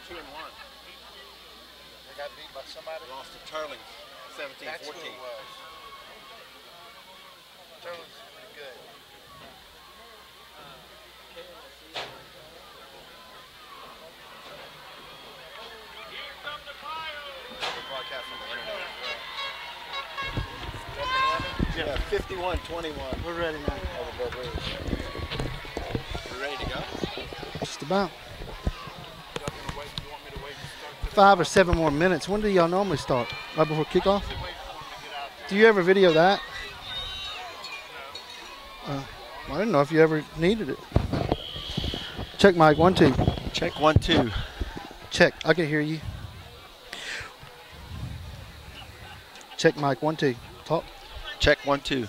2-1. They got beat by somebody? Lost to Turling, 17-14. That's who it was. Turling's pretty good. Broadcast on the internet. Yeah, 51-21. We're ready now. We're ready to go? Just about. 5 or 7 more minutes. When do y'all normally start? Right before kickoff? Do you ever video that? I didn't know if you ever needed it. Check mic 1 2. Check 1 2. Check. I can hear you. Check mic 1 2. Talk. Check 1 2.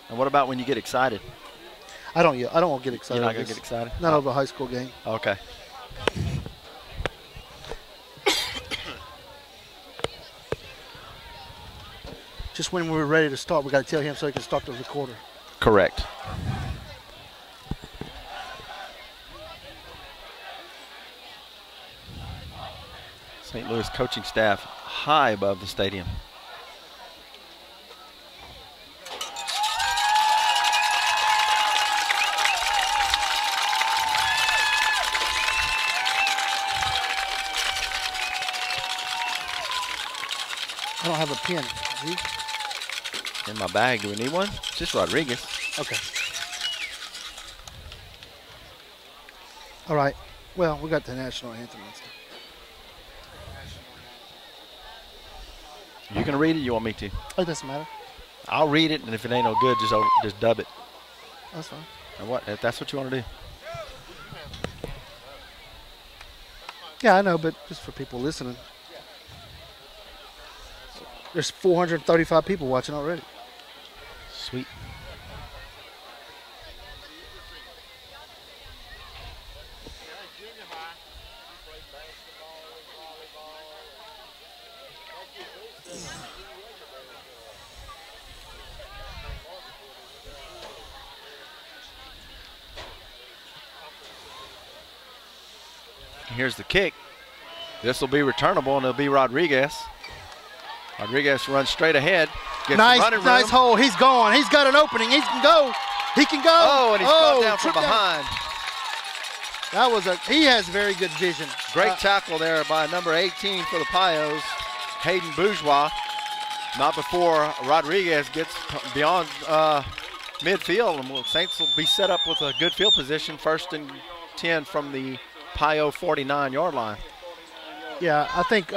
And what about when you get excited? I don't want to get excited. You're not gonna get excited? Not over a high school game. Okay. Just when we're ready to start, we got to tell him so he can start the recorder. Correct. St. Louis coaching staff high above the stadium. I don't have a pen. Do you? In my bag. Do we need one? Just Rodriguez. Okay. All right. Well, we got the national anthem and stuff. You gonna read it? You want me to? Oh, it doesn't matter. I'll read it, and if it ain't no good, just dub it. That's fine. And what? If that's what you want to do. Yeah, I know, but just for people listening. There's 435 people watching already. Sweet. Here's the kick. This will be returnable, and it'll be Rodriguez. Rodriguez runs straight ahead. Nice hole. He's gone. He's got an opening. He can go. He can go. Oh, and he's brought down from behind. That was he has very good vision. Great tackle there by number 18 for the Pios, Hayden Bourgeois. Not before Rodriguez gets beyond midfield, and Saints will be set up with a good field position, 1st and 10 from the Pio 49-yard line. Yeah, I think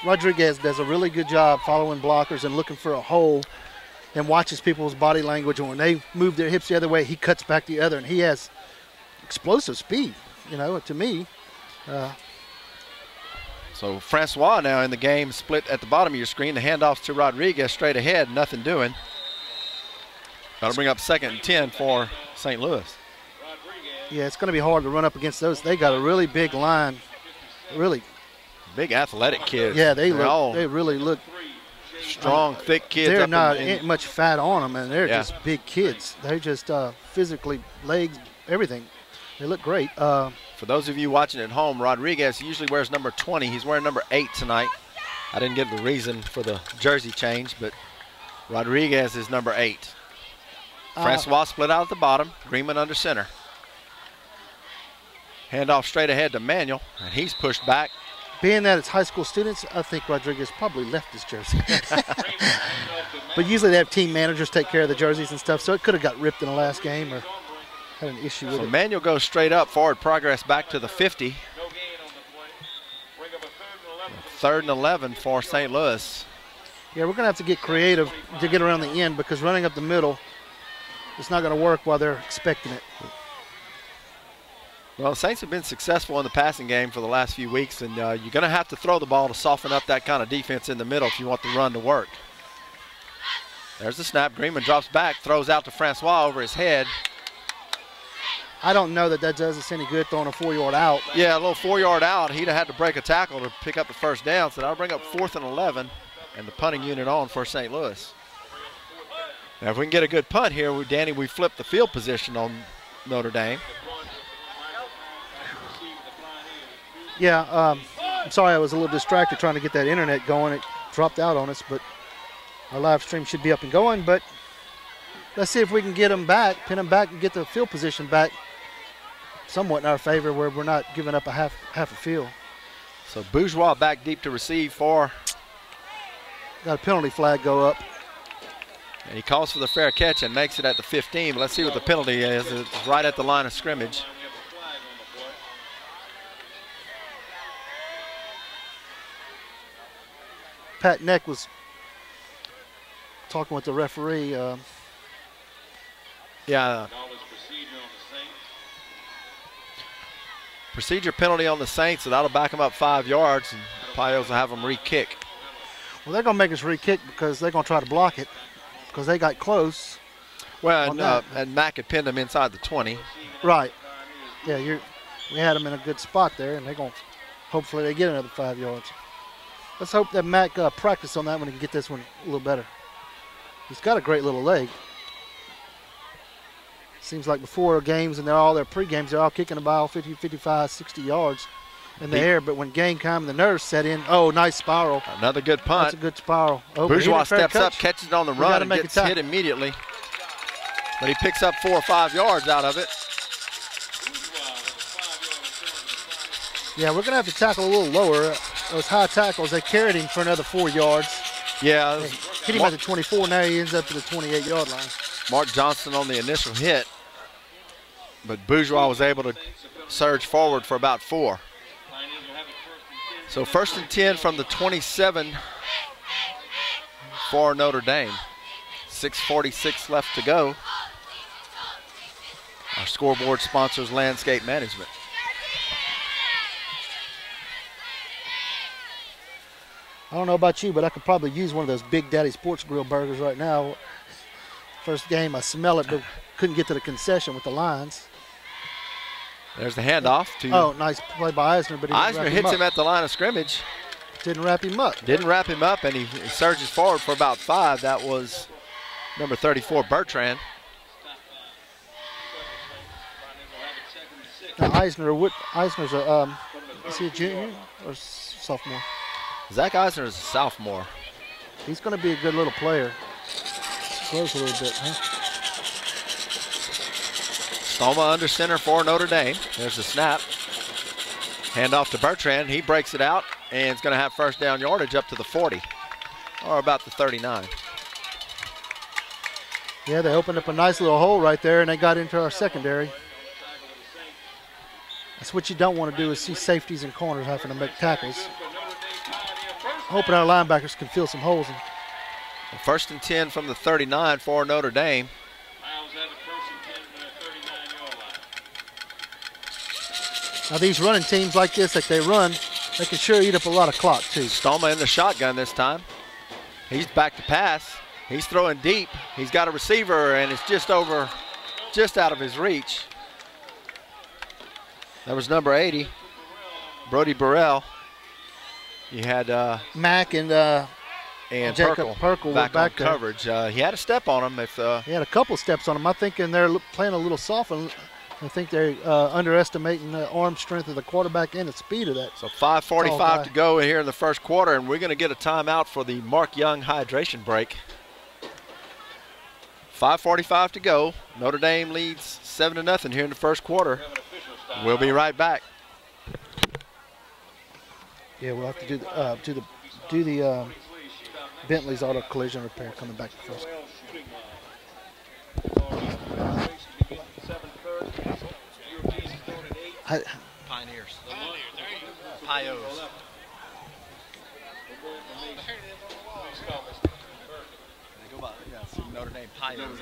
Rodriguez does a really good job following blockers and looking for a hole and watches people's body language. And when they move their hips the other way, he cuts back the other, and he has explosive speed, you know, to me. So Francois now in the game, split at the bottom of your screen. The handoffs to Rodriguez straight ahead, nothing doing. Got to bring up 2nd and 10 for St. Louis. Yeah, it's going to be hard to run up against those. They got a really big line, really. Big athletic kids. Yeah, they really look strong, thick kids. They're not much fat on them, and they're just big kids. They're just physically, legs, everything. They look great. For those of you watching at home, Rodriguez usually wears number 20. He's wearing number 8 tonight. I didn't give the reason for the jersey change, but Rodriguez is number 8. Francois split out at the bottom. Greenman under center. Handoff straight ahead to Manuel, and he's pushed back. Being that it's high school students, I think Rodriguez probably left his jersey. But usually they have team managers take care of the jerseys and stuff, so it could have got ripped in the last game or had an issue with it. So Manuel goes straight up, forward progress back to the 50. 3rd and 11 for St. Louis. Yeah, we're going to have to get creative to get around the end, because running up the middle is not going to work while they're expecting it. Well, the Saints have been successful in the passing game for the last few weeks, and you're going to have to throw the ball to soften up that kind of defense in the middle if you want the run to work. There's the snap. Greenman drops back, throws out to Francois over his head. I don't know that does us any good throwing a 4-yard out. Yeah, a little 4-yard out. He'd have had to break a tackle to pick up the first down, so that'll bring up 4th and 11, and the punting unit on for St. Louis. Now, if we can get a good punt here, Danny, we flip the field position on Notre Dame. Yeah, I'm sorry I was a little distracted trying to get that internet going. It dropped out on us, but our live stream should be up and going. But let's see if we can get them back, pin them back, and get the field position back somewhat in our favor where we're not giving up a half a field. So Bourgeois back deep to receive for. Got a penalty flag go up. And he calls for the fair catch and makes it at the 15. But let's see what the penalty is. It's right at the line of scrimmage. Pat Neck was talking with the referee. Yeah. Procedure penalty on the Saints, so that'll back them up 5 yards, and Pios will have them re-kick. Well, they're going to make us re-kick because they're going to try to block it because they got close. Well, and Mack had pinned them inside the 20. Right. Yeah, we had them in a good spot there, and they're going to hopefully they get another 5 yards. Let's hope that Mack practice on that one and get this one a little better. He's got a great little leg. Seems like before games and all their pre-games, they're all kicking the ball 50, 55, 60 yards in the air. But when game time, the nerves set in. Oh, nice spiral. Another good punt. That's a good spiral. Oh, Bourgeois steps up, catches it on the run, and gets hit immediately. But he picks up 4 or 5 yards out of it. Yeah, we're going to have to tackle a little lower. Those high tackles, they carried him for another 4 yards. Yeah. Hit him at the 24. Now he ends up at the 28-yard line. Mark Johnston on the initial hit. But Bourgeois was able to surge forward for about 4. So 1st and 10 from the 27 for Notre Dame. 6:46 left to go. Our scoreboard sponsors Landscape Management. I don't know about you, but I could probably use one of those Big Daddy Sports Grill burgers right now. First game, I smell it, but couldn't get to the concession with the lines. There's the handoff to. Oh, nice play by Eisner, but he Eisner hits him at the line of scrimmage. Didn't wrap him up. Didn't wrap him up, and he surges forward for about 5. That was number 34, Bertrand. Now Eisner's a is he a junior or sophomore? Zach Eisner is a sophomore. He's going to be a good little player. Close a little bit, huh? Stoma under center for Notre Dame. There's the snap. Handoff to Bertrand. He breaks it out and is going to have first down yardage up to the 40 or about the 39. Yeah, they opened up a nice little hole right there and they got into our secondary. That's what you don't want to do is see safeties and corners having to make tackles. Hoping our linebackers can fill some holes. Well, 1st and 10 from the 39 for Notre Dame. Now these running teams like this that they run, they can sure eat up a lot of clock too. Stoma in the shotgun this time. He's back to pass. He's throwing deep. He's got a receiver and it's just out of his reach. That was number 80, Brody Burrell. You had Mack and Jacob Perkle back on coverage. He had a step on him. He had a couple steps on him. I think they're playing a little soft. I think they're underestimating the arm strength of the quarterback and the speed of that. So 5:45 to go here in the first quarter, and we're going to get a timeout for the Mark Young hydration break. 5:45 to go. Notre Dame leads 7-0 here in the first quarter. We'll be right back. Yeah, we'll have to do the Bentley's auto collision repair coming back to first. Pioneers. Pios. They go by Notre Dame Pios.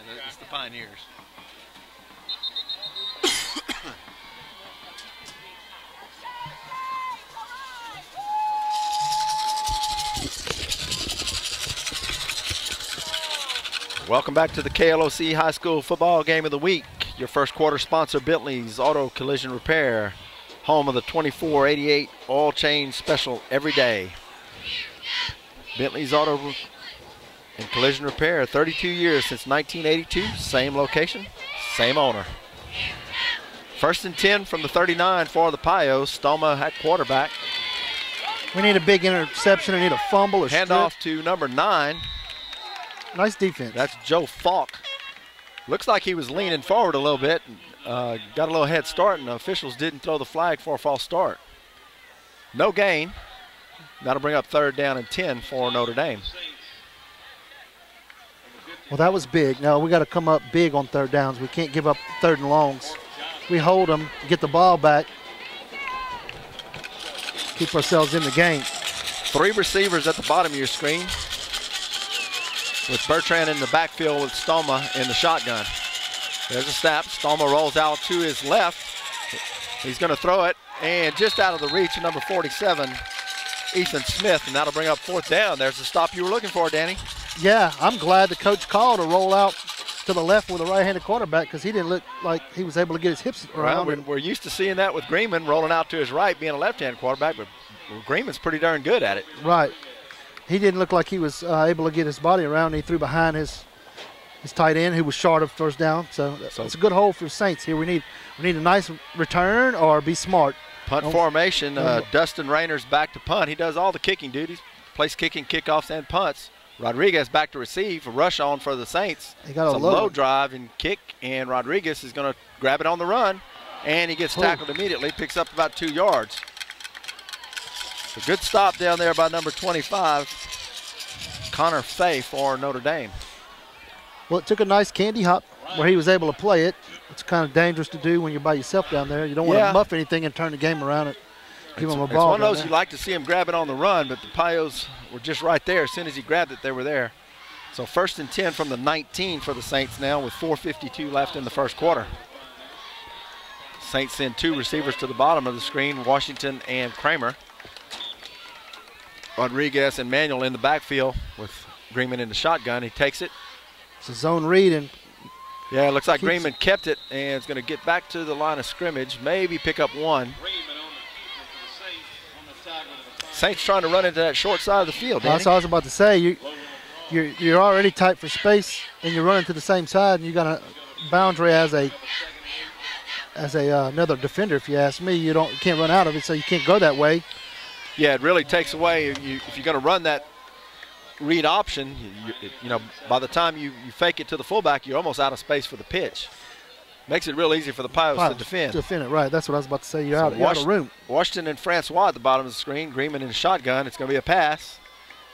Yeah, it's the Pioneers. Welcome back to the KLOC High School Football Game of the Week. Your first quarter sponsor, Bentley's Auto Collision Repair. Home of the 2488 oil change special every day. Bentley's Auto in collision repair. 32 years since 1982. Same location, same owner. 1st and 10 from the 39 for the Pios. Stoma at quarterback. We need a big interception. We need a fumble or Handoff to number 9. Nice defense. That's Joe Falk. Looks like he was leaning forward a little bit. Got a little head start, and the officials didn't throw the flag for a false start. No gain. That'll bring up 3rd down and 10 for Notre Dame. Well, that was big. Now we got to come up big on 3rd downs. We can't give up 3rd and longs. We hold them, get the ball back, keep ourselves in the game. 3 receivers at the bottom of your screen, with Bertrand in the backfield with Stoma in the shotgun. There's a snap. Stoma rolls out to his left. He's going to throw it, and just out of the reach of number 47, Ethan Smith, and that'll bring up 4th down. There's the stop you were looking for, Danny. Yeah, I'm glad the coach called a roll out to the left with a right-handed quarterback, because he didn't look like he was able to get his hips around. Well, we're used to seeing that with Greenman rolling out to his right, being a left-hand quarterback, but Greenman's pretty darn good at it. Right. He didn't look like he was able to get his body around. He threw behind his tight end, who was short of 1st down. So it's a good hole for Saints here. We need a nice return or be smart. Punt formation. Dustin Rayner's back to punt. He does all the kicking duties, place kicking, kickoffs, and punts. Rodriguez back to receive. A rush on for the Saints. He got a low drive and kick, and Rodriguez is going to grab it on the run, and he gets tackled immediately, picks up about 2 yards. A good stop down there by number 25, Connor Fay for Notre Dame. Well, it took a nice candy hop where he was able to play it. It's kind of dangerous to do when you're by yourself down there. You don't want to muff anything and turn the game around and give him a ball. It's one of those you like to see him grab it on the run, but the Pios were just right there. As soon as he grabbed it, they were there. So 1st and 10 from the 19 for the Saints now, with 4:52 left in the 1st quarter. Saints send 2 receivers to the bottom of the screen, Washington and Kramer. Rodriguez and Manuel in the backfield with Greenman in the shotgun. He takes it. It's a zone read, and yeah, it looks like Greenman kept it, and it's going to get back to the line of scrimmage, maybe pick up 1. Saints trying to run into that short side of the field. That's what I was about to say. You're already tight for space, and you're running to the same side, and you got a boundary as another defender. If you ask me, you can't run out of it, so you can't go that way. Yeah, it really takes away. If you're going to run that read option, you know, by the time you fake it to the fullback, you're almost out of space for the pitch. Makes it real easy for the Pios to defend. Defend it, right. That's what I was about to say. You're out of room. Washington and Francois at the bottom of the screen. Greenman in the shotgun. It's going to be a pass,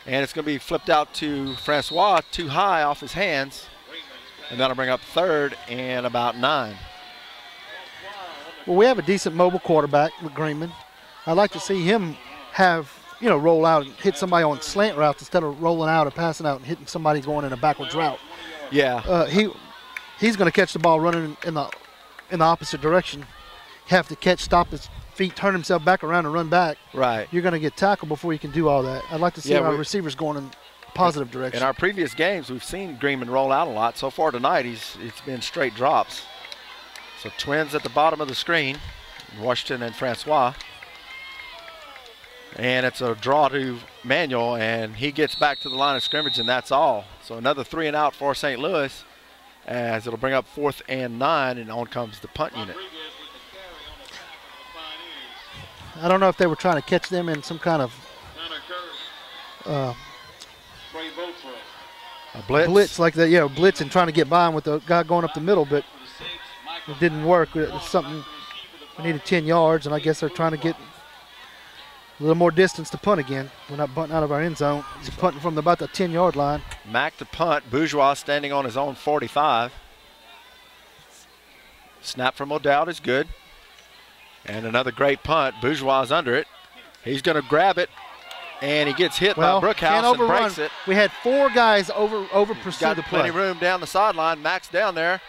and it's going to be flipped out to Francois, too high off his hands, and that'll bring up 3rd and about 9. Well, we have a decent mobile quarterback with Greenman. I'd like to see him roll out and hit somebody on slant routes instead of rolling out or passing out and hitting somebody going in a backwards route. Yeah. He's going to catch the ball running in the opposite direction. Have to catch, stop his feet, turn himself back around and run back. Right. You're going to get tackled before you can do all that. I'd like to see our receivers going in positive direction. In our previous games, we've seen Greenman roll out a lot. So far tonight, it's been straight drops. So twins at the bottom of the screen, Washington and Francois. And it's a draw to Manuel, and he gets back to the line of scrimmage, and that's all. So another 3 and out for St. Louis, as it'll bring up 4th and 9, and on comes the punt unit. I don't know if they were trying to catch them in some kind of a blitz like that. Yeah, blitz and trying to get by him with the guy going up the middle, but it didn't work. It's something we needed 10 yards, and I guess they're trying to get a little more distance to punt again. We're not punting out of our end zone. He's punting from about the 10-yard line. Mack to punt. Bourgeois standing on his own 45. Snap from O'Dowd is good. And another great punt. Bourgeois is under it. He's going to grab it, and he gets hit by Brookhouse and breaks it. We had 4 guys over pursue the play. Plenty room down the sideline. Mack's down there.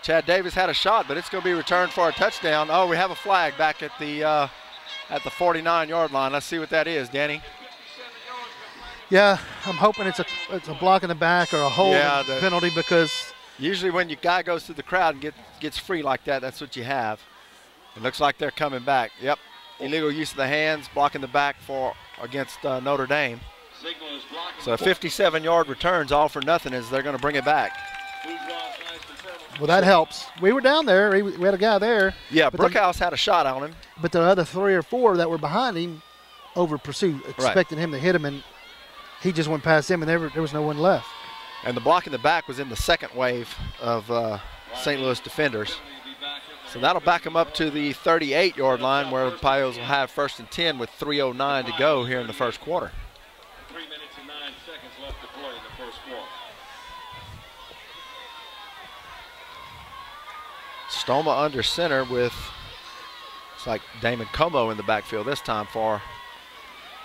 Chad Davis had a shot, but it's going to be returned for a touchdown. Oh, we have a flag back at the 49-yard line. Let's see what that is, Danny. Yeah, I'm hoping it's a block in the back or a hold penalty, because usually when your guy goes through the crowd and gets free like that, that's what you have. It looks like they're coming back. Yep, illegal use of the hands, blocking the back against Notre Dame. So 57-yard returns all for nothing as they're going to bring it back. Well, that helps. We were down there. We had a guy there. Yeah, Brookhouse had a shot on him. But the other 3 or 4 that were behind him over pursuit, expecting him to hit him, and he just went past him, and there was no one left. And the block in the back was in the second wave of St. Louis defenders. So that'll back them up to the 38-yard line where the Pios will have 1st and 10 with 3:09 to go here in the first quarter. 3 minutes and 9 seconds left to play in the first quarter. Stoma under center with, it's like Damon Como in the backfield this time for.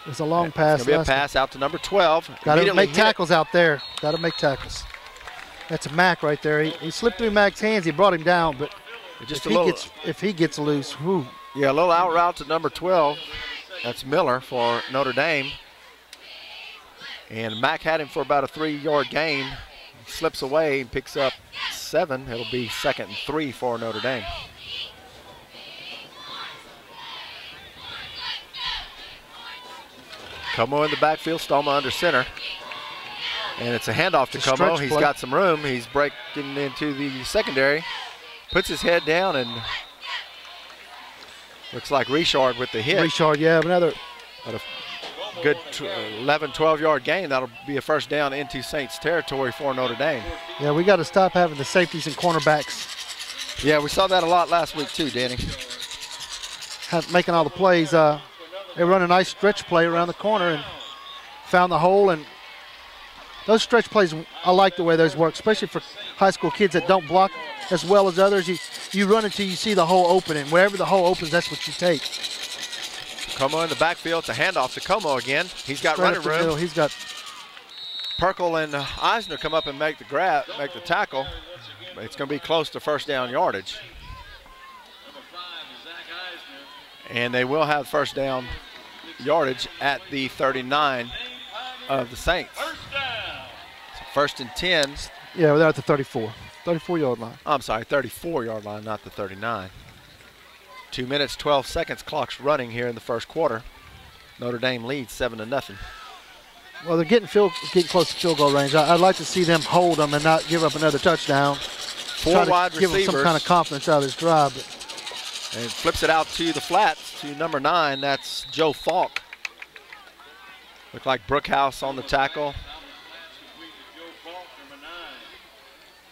It's a long pass. It's going to be a pass out to number 12. Got to make tackles out there. Got to make tackles. That's a Mack right there. He slipped through Mack's hands. He brought him down, but just if he gets loose, whoo. Yeah, a little out route to number 12. That's Miller for Notre Dame. And Mack had him for about a 3-yard gain. He slips away and picks up 7. It'll be 2nd and 3 for Notre Dame. Como in the backfield, Stoma under center. And it's a handoff to Como. He's got some room. He's breaking into the secondary. Puts his head down and looks like Richard with the hit. Richard, yeah, another. But a good 11, 12-yard gain. That'll be a first down into Saints territory for Notre Dame. Yeah, we got to stop having the safeties and cornerbacks. Yeah, we saw that a lot last week too, Danny. Making all the plays. They run a nice stretch play around the corner and found the hole. And those stretch plays, I like the way those work, especially for high school kids that don't block as well as others. You run until you see the hole open, and wherever the hole opens, that's what you take. Como in the backfield. It's a handoff to Como again. He's got running room. He's got Perkle and Eisner come up and make the tackle. It's going to be close to first down yardage. And they will have first down yardage at the 39 of the Saints. So 1st and 10. Yeah, they're at the 34. 34-yard line. I'm sorry, 34-yard line, not the 39. 2 minutes, 12 seconds. Clock's running here in the first quarter. Notre Dame leads 7-0. Well, they're getting close to field goal range. I'd like to see them hold them and not give up another touchdown. 4 wide receivers. Give them some kind of confidence out of this drive. And flips it out to the flats to number 9. That's Joe Falk. Looked like Brookhouse on the tackle.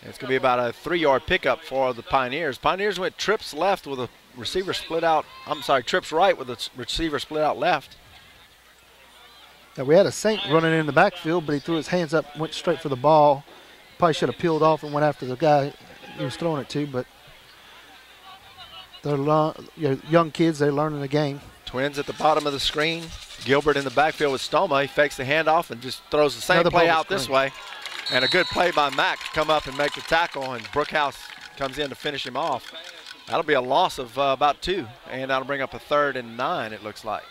And it's going to be about a 3-yard pickup for the Pioneers. Pioneers went trips left with a receiver split out. I'm sorry, trips right with a receiver split out left. Now we had a Saint running in the backfield, but he threw his hands up, went straight for the ball. Probably should have peeled off and went after the guy he was throwing it to, but they're young kids, they're learning the game. Twins at the bottom of the screen. Gilbert in the backfield with Stoma. He fakes the handoff and just throws the same play out this way. And a good play by Mack to come up and make the tackle, and Brookhouse comes in to finish him off. That'll be a loss of about 2, and that'll bring up a 3rd and 9, it looks like.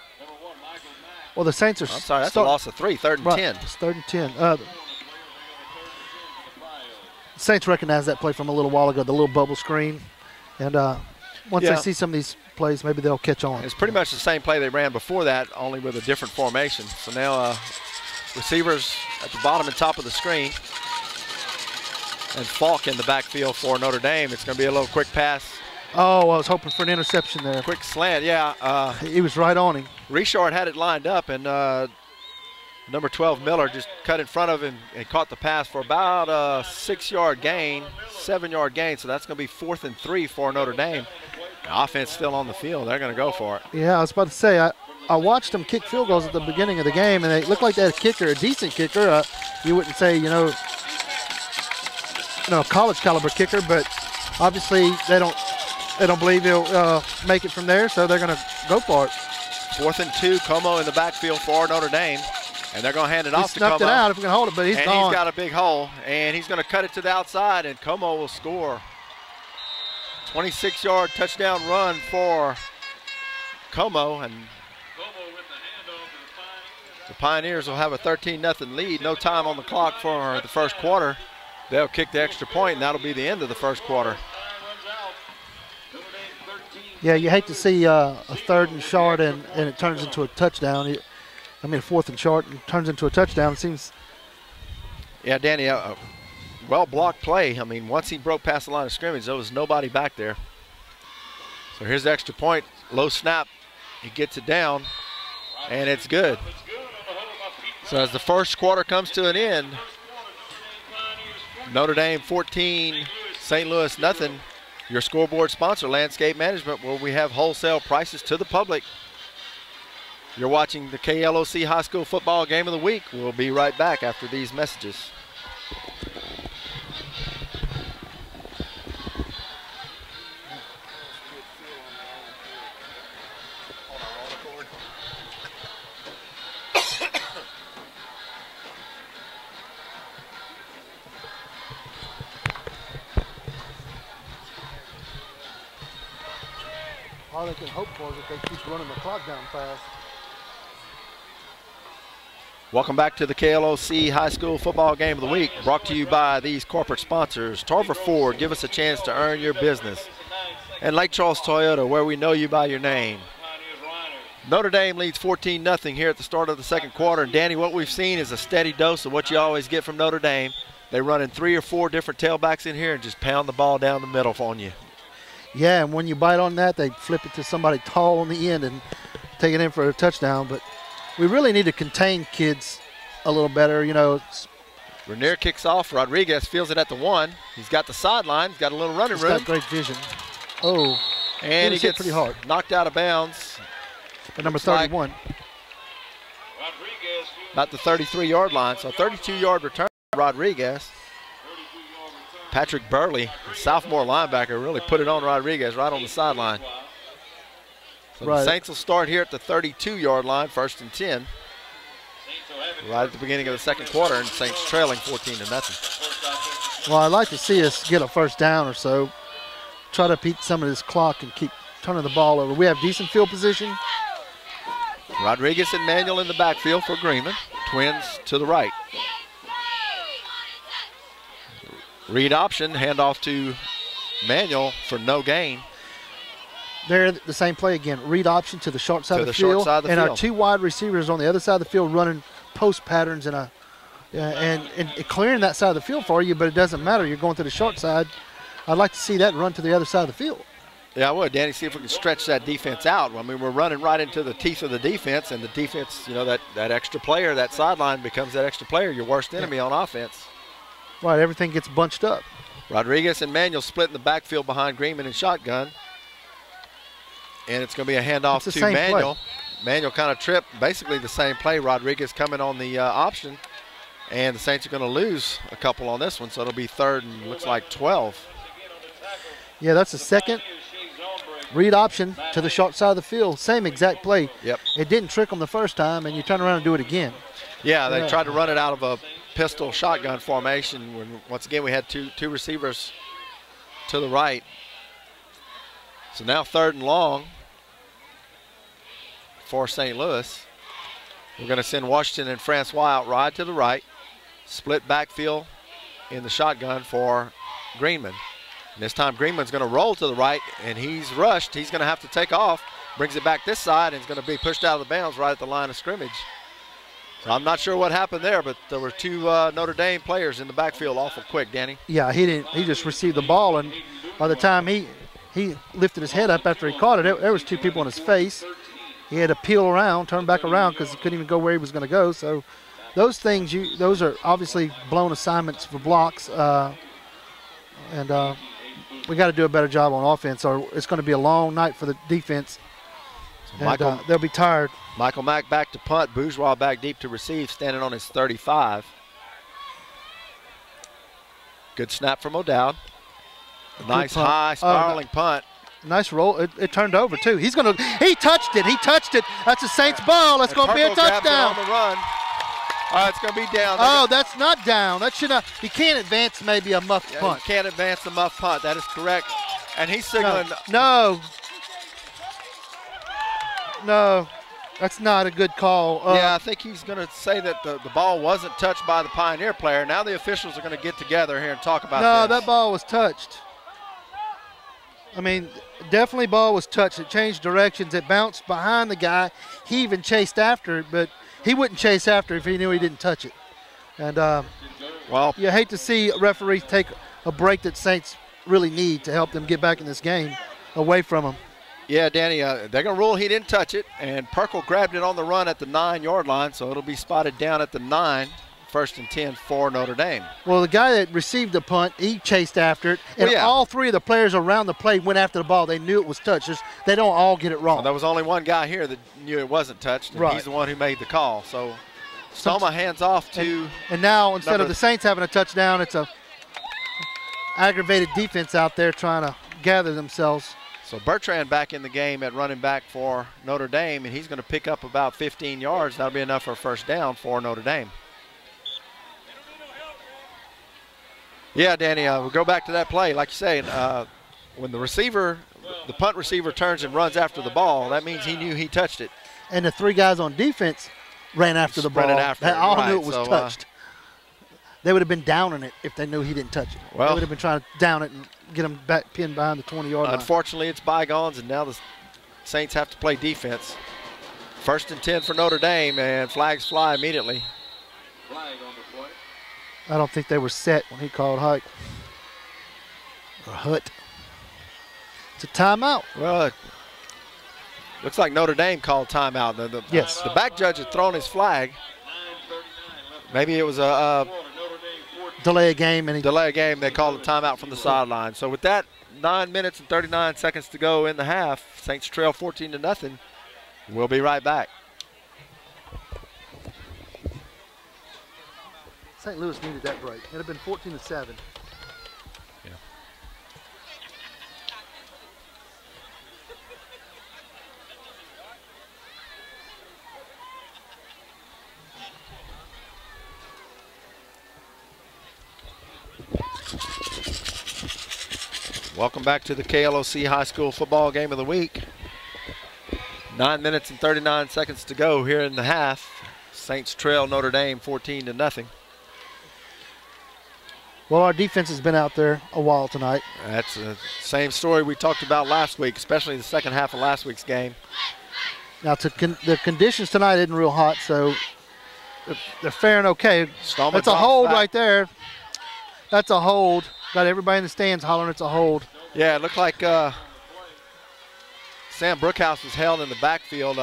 Well, the Saints are. I'm sorry, that's a loss of 3, 3rd and 10. It's 3rd and 10. The Saints recognize that play from a little while ago, the little bubble screen. And once they see some of these plays, maybe they'll catch on. It's pretty much the same play they ran before that, only with a different formation. So now receivers at the bottom and top of the screen. And Falk in the backfield for Notre Dame. It's going to be a little quick pass. Oh, I was hoping for an interception there. Quick slant, yeah. He was right on him. Richard had it lined up, and number 12, Miller, just cut in front of him and caught the pass for about a 6-yard gain, 7-yard gain. So that's going to be 4th and 3 for Notre Dame. The offense still on the field. They're going to go for it. Yeah, I was about to say, I watched them kick field goals at the beginning of the game, and they looked like they had a kicker, a decent kicker. You wouldn't say, college caliber kicker, but obviously they don't believe he'll make it from there, so they're going to go for it. 4th and 2, Como in the backfield for Notre Dame, and they're going to hand it off to Como. He snuffed it out if we can hold it, but he's gone. And he's got a big hole, and he's going to cut it to the outside, and Como will score. 26-yard touchdown run for Como, and the Pioneers will have a 13-0 lead. No time on the clock for the first quarter. They'll kick the extra point, and that'll be the end of the first quarter. Yeah, you hate to see a 3rd and short and it turns into a touchdown. I mean, 4th and short and turns into a touchdown. It seems. Yeah, Danny, well-blocked play. I mean, once he broke past the line of scrimmage, there was nobody back there. So here's the extra point. Low snap. He gets it down, and it's good. So as the first quarter comes to an end, Notre Dame 14, St. Louis nothing. Your scoreboard sponsor, Landscape Management, where we have wholesale prices to the public. You're watching the KLOC High School Football Game of the Week. We'll be right back after these messages. All they can hope for is if they keep running the clock down fast. Welcome back to the KLOC High School Football Game of the Week, brought to you by these corporate sponsors. Tarver Ford, give us a chance to earn your business. And Lake Charles Toyota, where we know you by your name. Notre Dame leads 14-0 here at the start of the second quarter. And Danny, what we've seen is a steady dose of what you always get from Notre Dame. They run in 3 or 4 different tailbacks in here and just pound the ball down the middle on you. Yeah, and when you bite on that, they flip it to somebody tall on the end and take it in for a touchdown. But we really need to contain kids a little better. You know, Rainier kicks off. Rodriguez feels it at the 1. He's got the sideline. He's got a little running room. He's got great vision. Oh, and he gets pretty hard. Knocked out of bounds. At number 31. About the 33-yard line. So 32-yard return for Rodriguez. Patrick Burley, sophomore linebacker, really put it on Rodriguez right on the sideline. So the Saints will start here at the 32-yard line, 1st and 10. Right at the beginning of the second quarter, and Saints trailing 14-0. Well, I'd like to see us get a first down or so. Try to beat some of this clock and keep turning the ball over. We have decent field position. Rodriguez and Manuel in the backfield for Greenman. Twins to the right. Read option, handoff to Manuel for no gain. They're the same play again. Read option to the short side of the field. And our 2 wide receivers on the other side of the field running post patterns and clearing that side of the field for you, but it doesn't matter. You're going to the short side. I'd like to see that run to the other side of the field. Yeah, I would, Danny, see if we can stretch that defense out. I mean, we're running right into the teeth of the defense, and the defense, you know, that extra player, that sideline becomes that extra player, your worst enemy on offense. Right, everything gets bunched up. Rodriguez and Manuel split in the backfield behind Greenman and shotgun. And it's going to be a handoff to Manuel. Manuel kind of tripped, basically the same play. Rodriguez coming on the option. And the Saints are going to lose a couple on this one, so it'll be 3rd and looks like 12. Yeah, that's the second read option to the short side of the field. Same exact play. Yep. It didn't trick them the first time, and you turn around and do it again. Yeah, they tried to run it out of a pistol shotgun formation when once again we had two receivers to the right. So now 3rd and long for St. Louis. We're going to send Washington and Francois out wide to the right. Split backfield in the shotgun for Greenman. And this time Greenman's going to roll to the right, and he's rushed. He's going to have to take off, brings it back this side, and it's going to be pushed out of the bounds right at the line of scrimmage. So I'm not sure what happened there, but there were 2 Notre Dame players in the backfield awful quick, Danny. Yeah, he just received the ball, and by the time he lifted his head up after he caught it, there was 2 people in his face. He had to peel around, turn back around because he couldn't even go where he was going to go. So those things, those are obviously blown assignments for blocks, and we got to do a better job on offense, or it's going to be a long night for the defense. So and, they'll be tired. Michael Mack back to punt. Bourgeois back deep to receive, standing on his 35. Good snap from O'Dowd. Nice high spiraling punt. Nice roll. It turned over too. He touched it. He touched it. That's a Saints ball. That's going to be a touchdown. On the run. It's going to be down. Oh, that's not down. That should not. You can't advance maybe a muffed punt. You can't advance the muffed punt. That is correct. And he's signaling. No, that's not a good call. Yeah, I think he's going to say that the ball wasn't touched by the Pioneer player. Now the officials are going to get together here and talk about this. No, that ball was touched. I mean, definitely ball was touched. It changed directions. It bounced behind the guy. He even chased after it, but he wouldn't chase after if he knew he didn't touch it. And Well, you hate to see referees take a break that Saints really need to help them get back in this game away from them. yeah, Danny, they're going to rule he didn't touch it, and Perkle grabbed it on the run at the 9-yard line, so it'll be spotted down at the 9, 1st and 10 for Notre Dame. Well, the guy that received the punt, he chased after it, and Well, yeah. all three of the players around the play went after the ball. They knew it was touched. They don't all get it wrong. Well, there was only one guy here that knew it wasn't touched, and Right. he's the one who made the call. So Stoma hands off to And now, instead number- of the Saints having a touchdown, it's a aggravated defense out there trying to gather themselves. So Bertrand back in the game at running back for Notre Dame, and he's going to pick up about 15 yards. That'll be enough for a first down for Notre Dame. Yeah, Danny, we'll go back to that play. Like you say, when the punt receiver turns and runs after the ball, that means he knew he touched it. And the three guys on defense ran after the ball. Sprinted after They it, all right. knew it was So, touched. They would have been downing it if they knew he didn't touch it. Well- They would have been trying to down it and get him back pinned behind the 20-yard line. Unfortunately, it's bygones, and now the Saints have to play defense. 1st and 10 for Notre Dame, and flags fly immediately. Flag on the play. I don't think they were set when he called Hike. Or Hut. It's a timeout. Well, it looks like Notre Dame called timeout. Yes. The back judge had thrown his flag. 9:39 left. Maybe it was a Notre Dame 14. Delay a game, and he delay game. They called a timeout from the sideline. So with that, 9 minutes and 39 seconds to go in the half, Saints trail 14-0. We'll be right back. St. Louis needed that break. It would have been 14-7. Welcome back to the KLOC High School Football Game of the Week. 9 minutes and 39 seconds to go here in the half. Saints trail Notre Dame 14-0. Well, our defense has been out there a while tonight. That's the same story we talked about last week, especially the second half of last week's game. Now, the conditions tonight isn't real hot, so they're faring okay. Stallman That's a drops hold back. right there. That's a hold. Got everybody in the stands hollering it's a hold. Yeah, it looked like Sam Brookhouse was held in the backfield.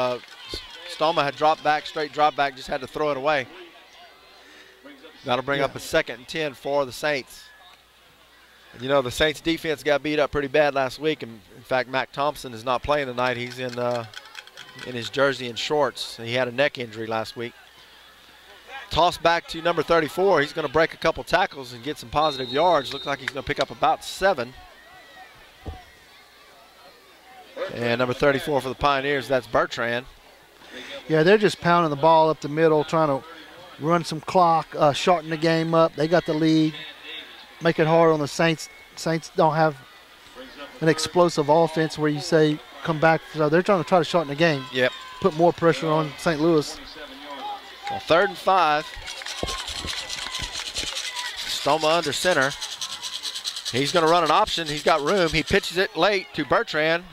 Stoma had dropped back, straight drop back, just had to throw it away. That'll bring up a 2nd and 10 for the Saints. And you know, the Saints defense got beat up pretty bad last week. And in fact, Mac Thompson is not playing tonight. He's in his jersey and shorts. He had a neck injury last week. Toss back to number 34. He's going to break a couple tackles and get some positive yards. Looks like he's going to pick up about 7. And number 34 for the Pioneers, that's Bertrand. Yeah, they're just pounding the ball up the middle, trying to run some clock, shorten the game up. They got the lead, make it hard on the Saints. Saints don't have an explosive offense where you say come back. So they're trying to shorten the game. Yep. Put more pressure on St. Louis. Well, 3rd and 5. Stoma under center. He's going to run an option. He's got room. He pitches it late to Bertrand.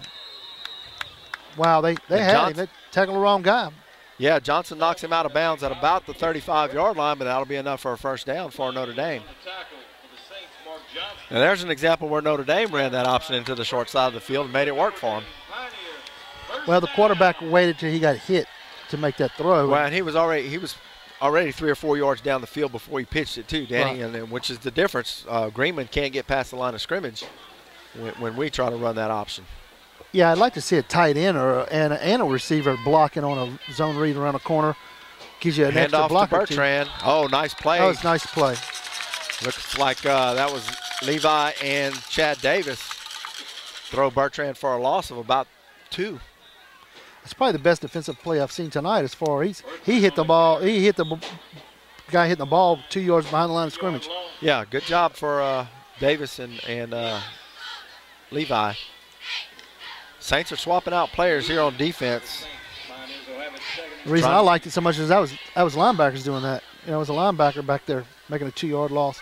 Wow, they had Johnson- him. They tackled the wrong guy. Yeah, Johnson knocks him out of bounds at about the 35-yard line, but that'll be enough for a first down for Notre Dame. Tackle for the Saints, Mark Johnson. Now there's an example where Notre Dame ran that option into the short side of the field and made it work for him. Pioneer. Well, the quarterback waited till he got hit to make that throw. Well, and he was already 3 or 4 yards down the field before he pitched it too, Danny, Right. and which is the difference. Greenman can't get past the line of scrimmage when we try to run that option. Yeah, I'd like to see a tight end and a receiver blocking on a zone read around the corner. Gives you an Hand extra off to block or two. Bertrand. Oh, nice play. That was a nice play. Looks like that was Levi and Chad Davis. Throw Bertrand for a loss of about 2. It's probably the best defensive play I've seen tonight as far as he hit the ball. He hit the guy hitting the ball 2 yards behind the line of scrimmage. Yeah, good job for Davis and Levi. Saints are swapping out players here on defense. Pioneers will have it second and The reason I liked it so much is that was linebackers doing that. You know, it was a linebacker back there making a 2-yard loss.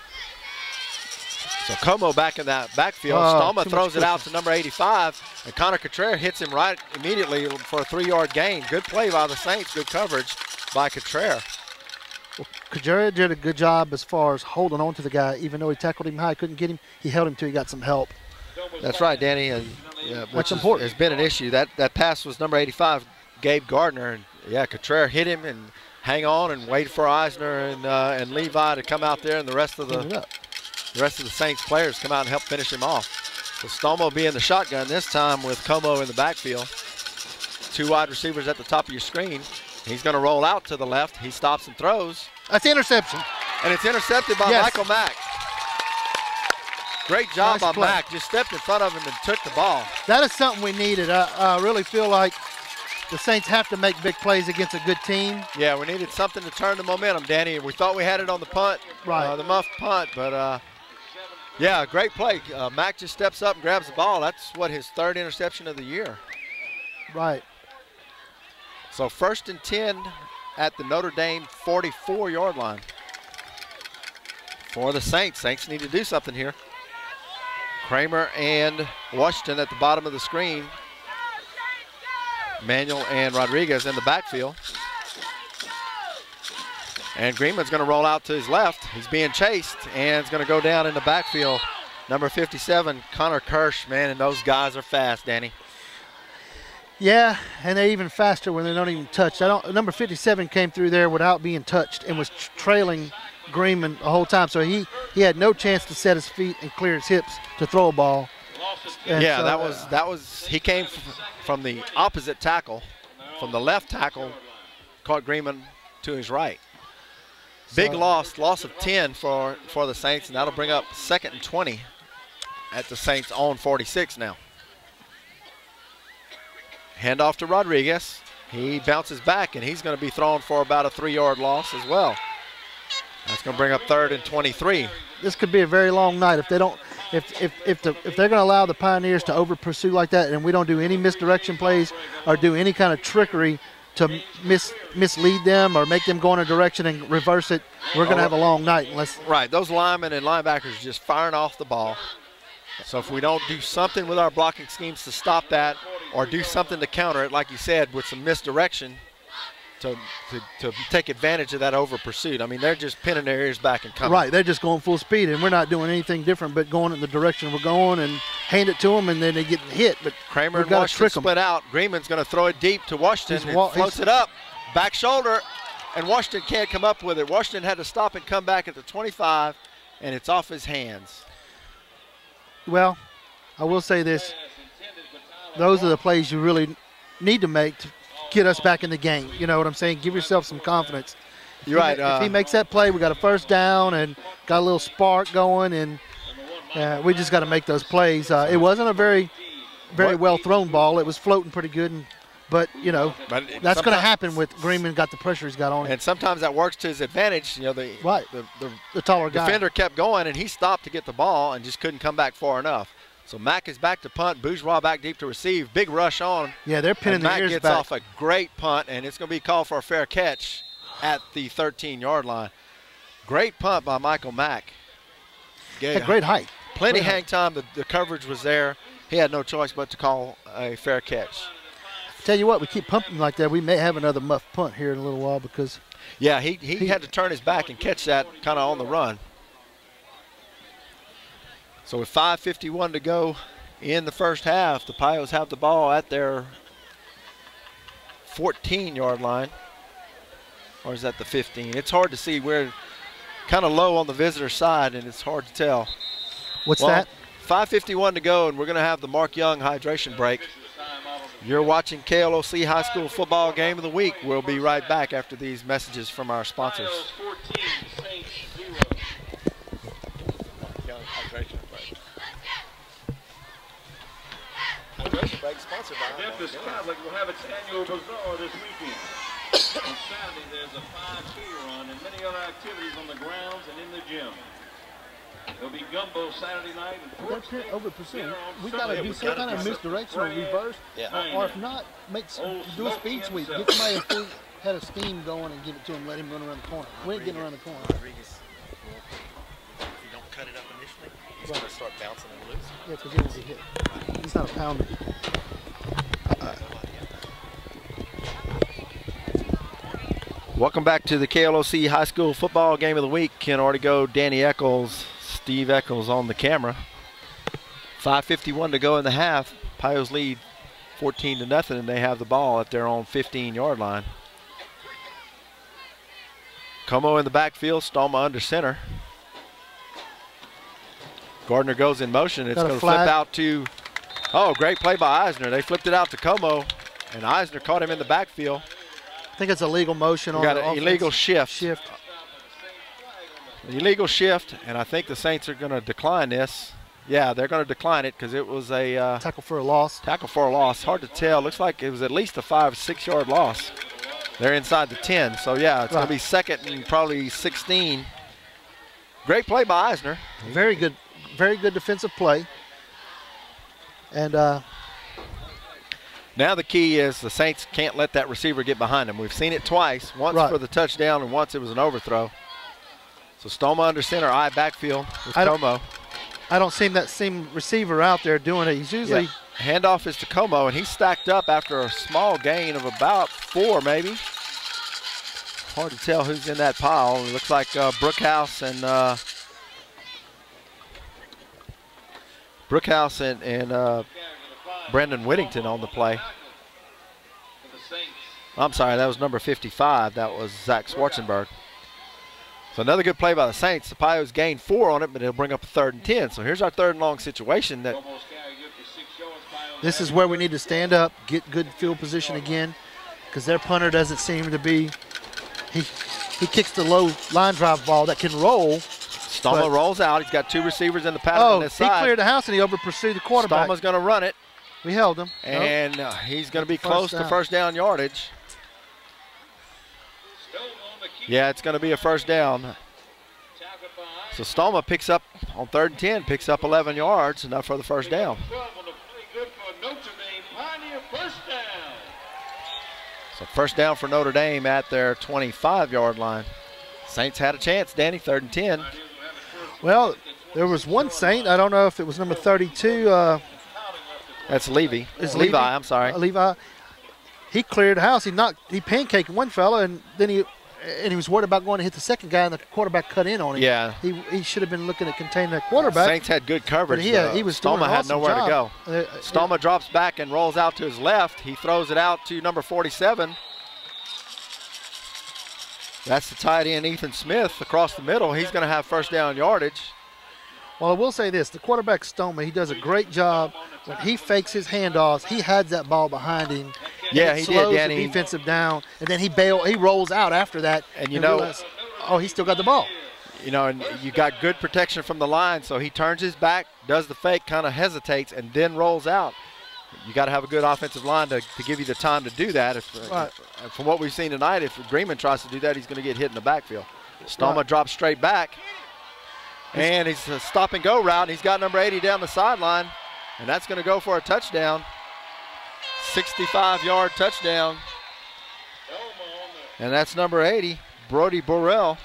So Como back in that backfield. Stoma throws it out to number 85, and Connor Cottrell hits him right immediately for a 3-yard gain. Good play by the Saints. Good coverage by Cottrell. Well, Kajara did a good job as far as holding on to the guy. Even though he tackled him high, couldn't get him, he held him till he got some help. That's right, Danny, and That's important. Has been an issue. That pass was number 85, Gabe Gardner, and yeah, Cottrell hit him and hang on and wait for Eisner and Levi to come out there, and the rest of the Saints players come out and help finish him off. So Stoma will be in the shotgun this time with Como in the backfield. 2 wide receivers at the top of your screen. He's going to roll out to the left. He stops and throws. That's the interception. And it's intercepted by Michael Mack. Great job by Mack. Just stepped in front of him and took the ball. That is something we needed. I really feel like the Saints have to make big plays against a good team. Yeah, we needed something to turn the momentum, Danny. We thought we had it on the punt, the muff punt, but yeah, great play. Mack just steps up and grabs the ball. That's what, his 3rd interception of the year. Right. So 1st and 10 at the Notre Dame 44-yard line for the Saints. Saints need to do something here. Kramer and Washington at the bottom of the screen. Manuel and Rodriguez in the backfield. And Greenman's going to roll out to his left. He's being chased and it's going to go down in the backfield. Number 57, Connor Kirsch, man, and those guys are fast, Danny. Yeah, and they're even faster when they're not even touched. Number 57 came through there without being touched and was trailing Greenman the whole time. So he had no chance to set his feet and clear his hips to throw a ball. And yeah, so, that was he came from the opposite tackle, from the left tackle, caught Greenman to his right. Big loss of 10 for the Saints, and that'll bring up 2nd and 20 at the Saints' own 46 now. Handoff to Rodriguez. He bounces back, and he's going to be thrown for about a 3-yard loss as well. That's going to bring up 3rd and 23. This could be a very long night if they don't. If they're going to allow the Pioneers to over pursue like that, and we don't do any misdirection plays or do any kind of trickery to mislead them or make them go in a direction and reverse it, we're going to have a long night. Right, those linemen and linebackers just firing off the ball. So if we don't do something with our blocking schemes to stop that, or do something to counter it, like you said, with some misdirection to take advantage of that over pursuit. I mean, they're just pinning their ears back and coming. Right, they're just going full speed, and we're not doing anything different but going in the direction we're going and hand it to them, and then they get hit. But Kramer and Washington split out. Greenman's going to throw it deep to Washington and floats it up. Back shoulder, and Washington can't come up with it. Washington had to stop and come back at the 25, and it's off his hands. Well, I will say this. Those are the plays you really need to make to get us back in the game. You know what I'm saying? Give yourself some confidence. You're right. If he makes that play, we got a 1st down and got a little spark going, and we just got to make those plays. It wasn't a very well thrown ball. It was floating pretty good, but you know that's going to happen with Greenman got the pressure he's got on him. And sometimes that works to his advantage. You know, the taller guy. Defender kept going, and he stopped to get the ball and just couldn't come back far enough. So Mack is back to punt. Bourgeois back deep to receive. Big rush on. Yeah, they're pinning the ears back. Mack gets back. off a great punt, and it's going to be called for a fair catch at the 13-yard line. Great punt by Michael Mack. Had great height. Plenty hang time. The coverage was there. He had no choice but to call a fair catch. Tell you what, we keep pumping like that, we may have another muff punt here in a little while because. Yeah, he had to turn his back and catch that kind of on the run. So with 5:51 to go in the first half, the Pios have the ball at their 14-yard line. Or is that the 15? It's hard to see. We're kind of low on the visitor side, and it's hard to tell. What's that? 5:51 to go, and we're going to have the Mark Young hydration break. You're watching KLOC High School Football Game of the Week. We'll be right back after these messages from our sponsors. Memphis Catholic will have its annual bazaar this weekend. On Saturday, there's a 5K run and many other activities on the grounds and in the gym. There'll be gumbo Saturday night and over pursuit. We got to do some kind of misdirection or reverse, or if not, do a speed sweep. Get somebody if we had a scheme going and give it to him, let him run around the corner. We ain't getting around the corner. Rodriguez, if you don't cut it up initially, trying to start bouncing and loose. Yeah, because he won't get hit. He's not a pounder. Welcome back to the KLOC High School Football Game of the Week. Ken Ortego, Danny Eccles, Steve Eccles on the camera. 5:51 to go in the half. Pios lead 14-0, and they have the ball at their own 15-yard line. Como in the backfield, Stoma under center. Gardner goes in motion. It's going to flip out to, oh, great play by Eisner. They flipped it out to Como, and Eisner caught him in the backfield. I think it's a legal motion on got the an offense. illegal shift. Illegal shift, and I think the Saints are going to decline this. Yeah, they're going to decline it because it was a tackle for a loss. Tackle for a loss. Hard to tell. Looks like it was at least a 5-6 yard loss. They're inside the 10, so yeah, it's going to be second and probably 16. Great play by Eisner. Very good defensive play. And now the key is the Saints can't let that receiver get behind them. We've seen it twice, once for the touchdown and once it was an overthrow. So Stoma under center, eye backfield with Como. I don't see that same receiver out there doing it. He's usually handoff is to Como, and he's stacked up after a small gain of about 4 maybe. Hard to tell who's in that pile. It looks like Brookhouse and Brendan Whittington on the play. I'm sorry, that was number 55. That was Zach Schwarzenberg. So another good play by the Saints. The Pios gained 4 on it, but it'll bring up a 3rd and 10. So here's our 3rd and long situation. This is where we need to stand up, get good field position again, because their punter doesn't seem to be. He kicks the low line drive ball that can roll. Stoma rolls out. He's got 2 receivers in the pattern on this side. He cleared the house and he over pursued the quarterback. Stoma's going to run it. We held him. And he's going to be close to first down yardage. Yeah, it's going to be a first down. So Stoma picks up on 3rd and 10, picks up 11 yards, enough for the first down. So first down for Notre Dame at their 25-yard line. Saints had a chance, Danny, 3rd and 10. Well, there was one Saint. I don't know if it was number 32. That's Levi. Levi, I'm sorry. Levi. He cleared the house. He pancaked one fella, and then he was worried about going to hit the second guy, and the quarterback cut in on him. Yeah. He should have been looking to contain that quarterback. Saints had good coverage. But he was Stoma had nowhere to go. job. Stoma drops back and rolls out to his left. He throws it out to number 47. That's the tight end, Ethan Smith, across the middle. He's going to have first down yardage. Well, I will say this. The quarterback, Stoma, he does a great job. When he fakes his handoffs, he hides that ball behind him. Yeah, he did, Danny. The defensive down, and then he rolls out after that. And you know, realizes, he still got the ball. You know, and you got good protection from the line, so he turns his back, does the fake, kind of hesitates, and then rolls out. You got to have a good offensive line to give you the time to do that. From what we've seen tonight, if Greenman tries to do that, he's going to get hit in the backfield. Stoma drops straight back, and he's a stop-and-go route, and he's got number 80 down the sideline, and that's going to go for a touchdown. 65-yard touchdown. And that's number 80, Brody Burrell.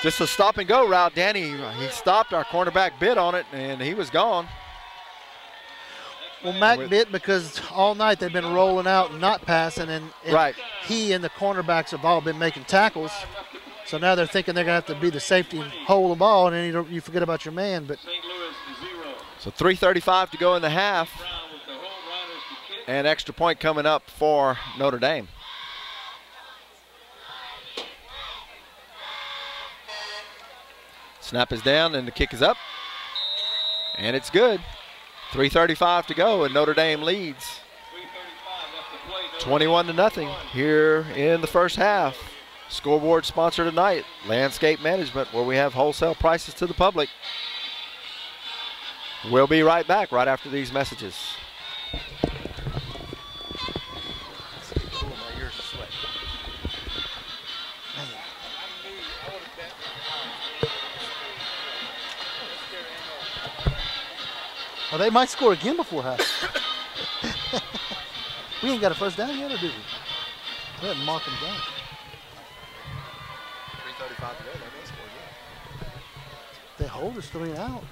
Just a stop-and-go route, Danny. He stopped. Our cornerback bit on it, and he was gone. Well, Mac bit because all night they've been rolling out and not passing, and he and the cornerbacks have all been making tackles. So now they're thinking they're going to have to be the safety and hold the ball, and then you forget about your man. But so 3:35 to go in the half. And extra point coming up for Notre Dame. Snap is down and the kick is up. And it's good. 3:35 to go and Notre Dame leads 21-0 here in the first half. Scoreboard sponsor tonight, Landscape Management, where we have wholesale prices to the public. We'll be right back right after these messages. Well, they might score again before half. We ain't got a first down yet, or do we? We haven't marked them down. 3:35 to go. They may score again. They hold is 3 and out.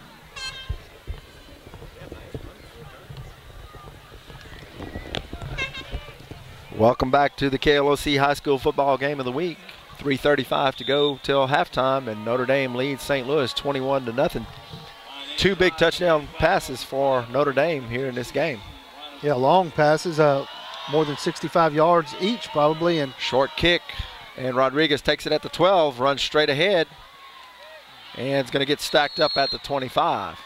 Welcome back to the KLOC High School Football Game of the Week. 3:35 to go till halftime, and Notre Dame leads St. Louis 21-0. 2 big touchdown passes for Notre Dame here in this game. Yeah, long passes, more than 65 yards each probably. And short kick, and Rodriguez takes it at the 12, runs straight ahead, and it's going to get stacked up at the 25.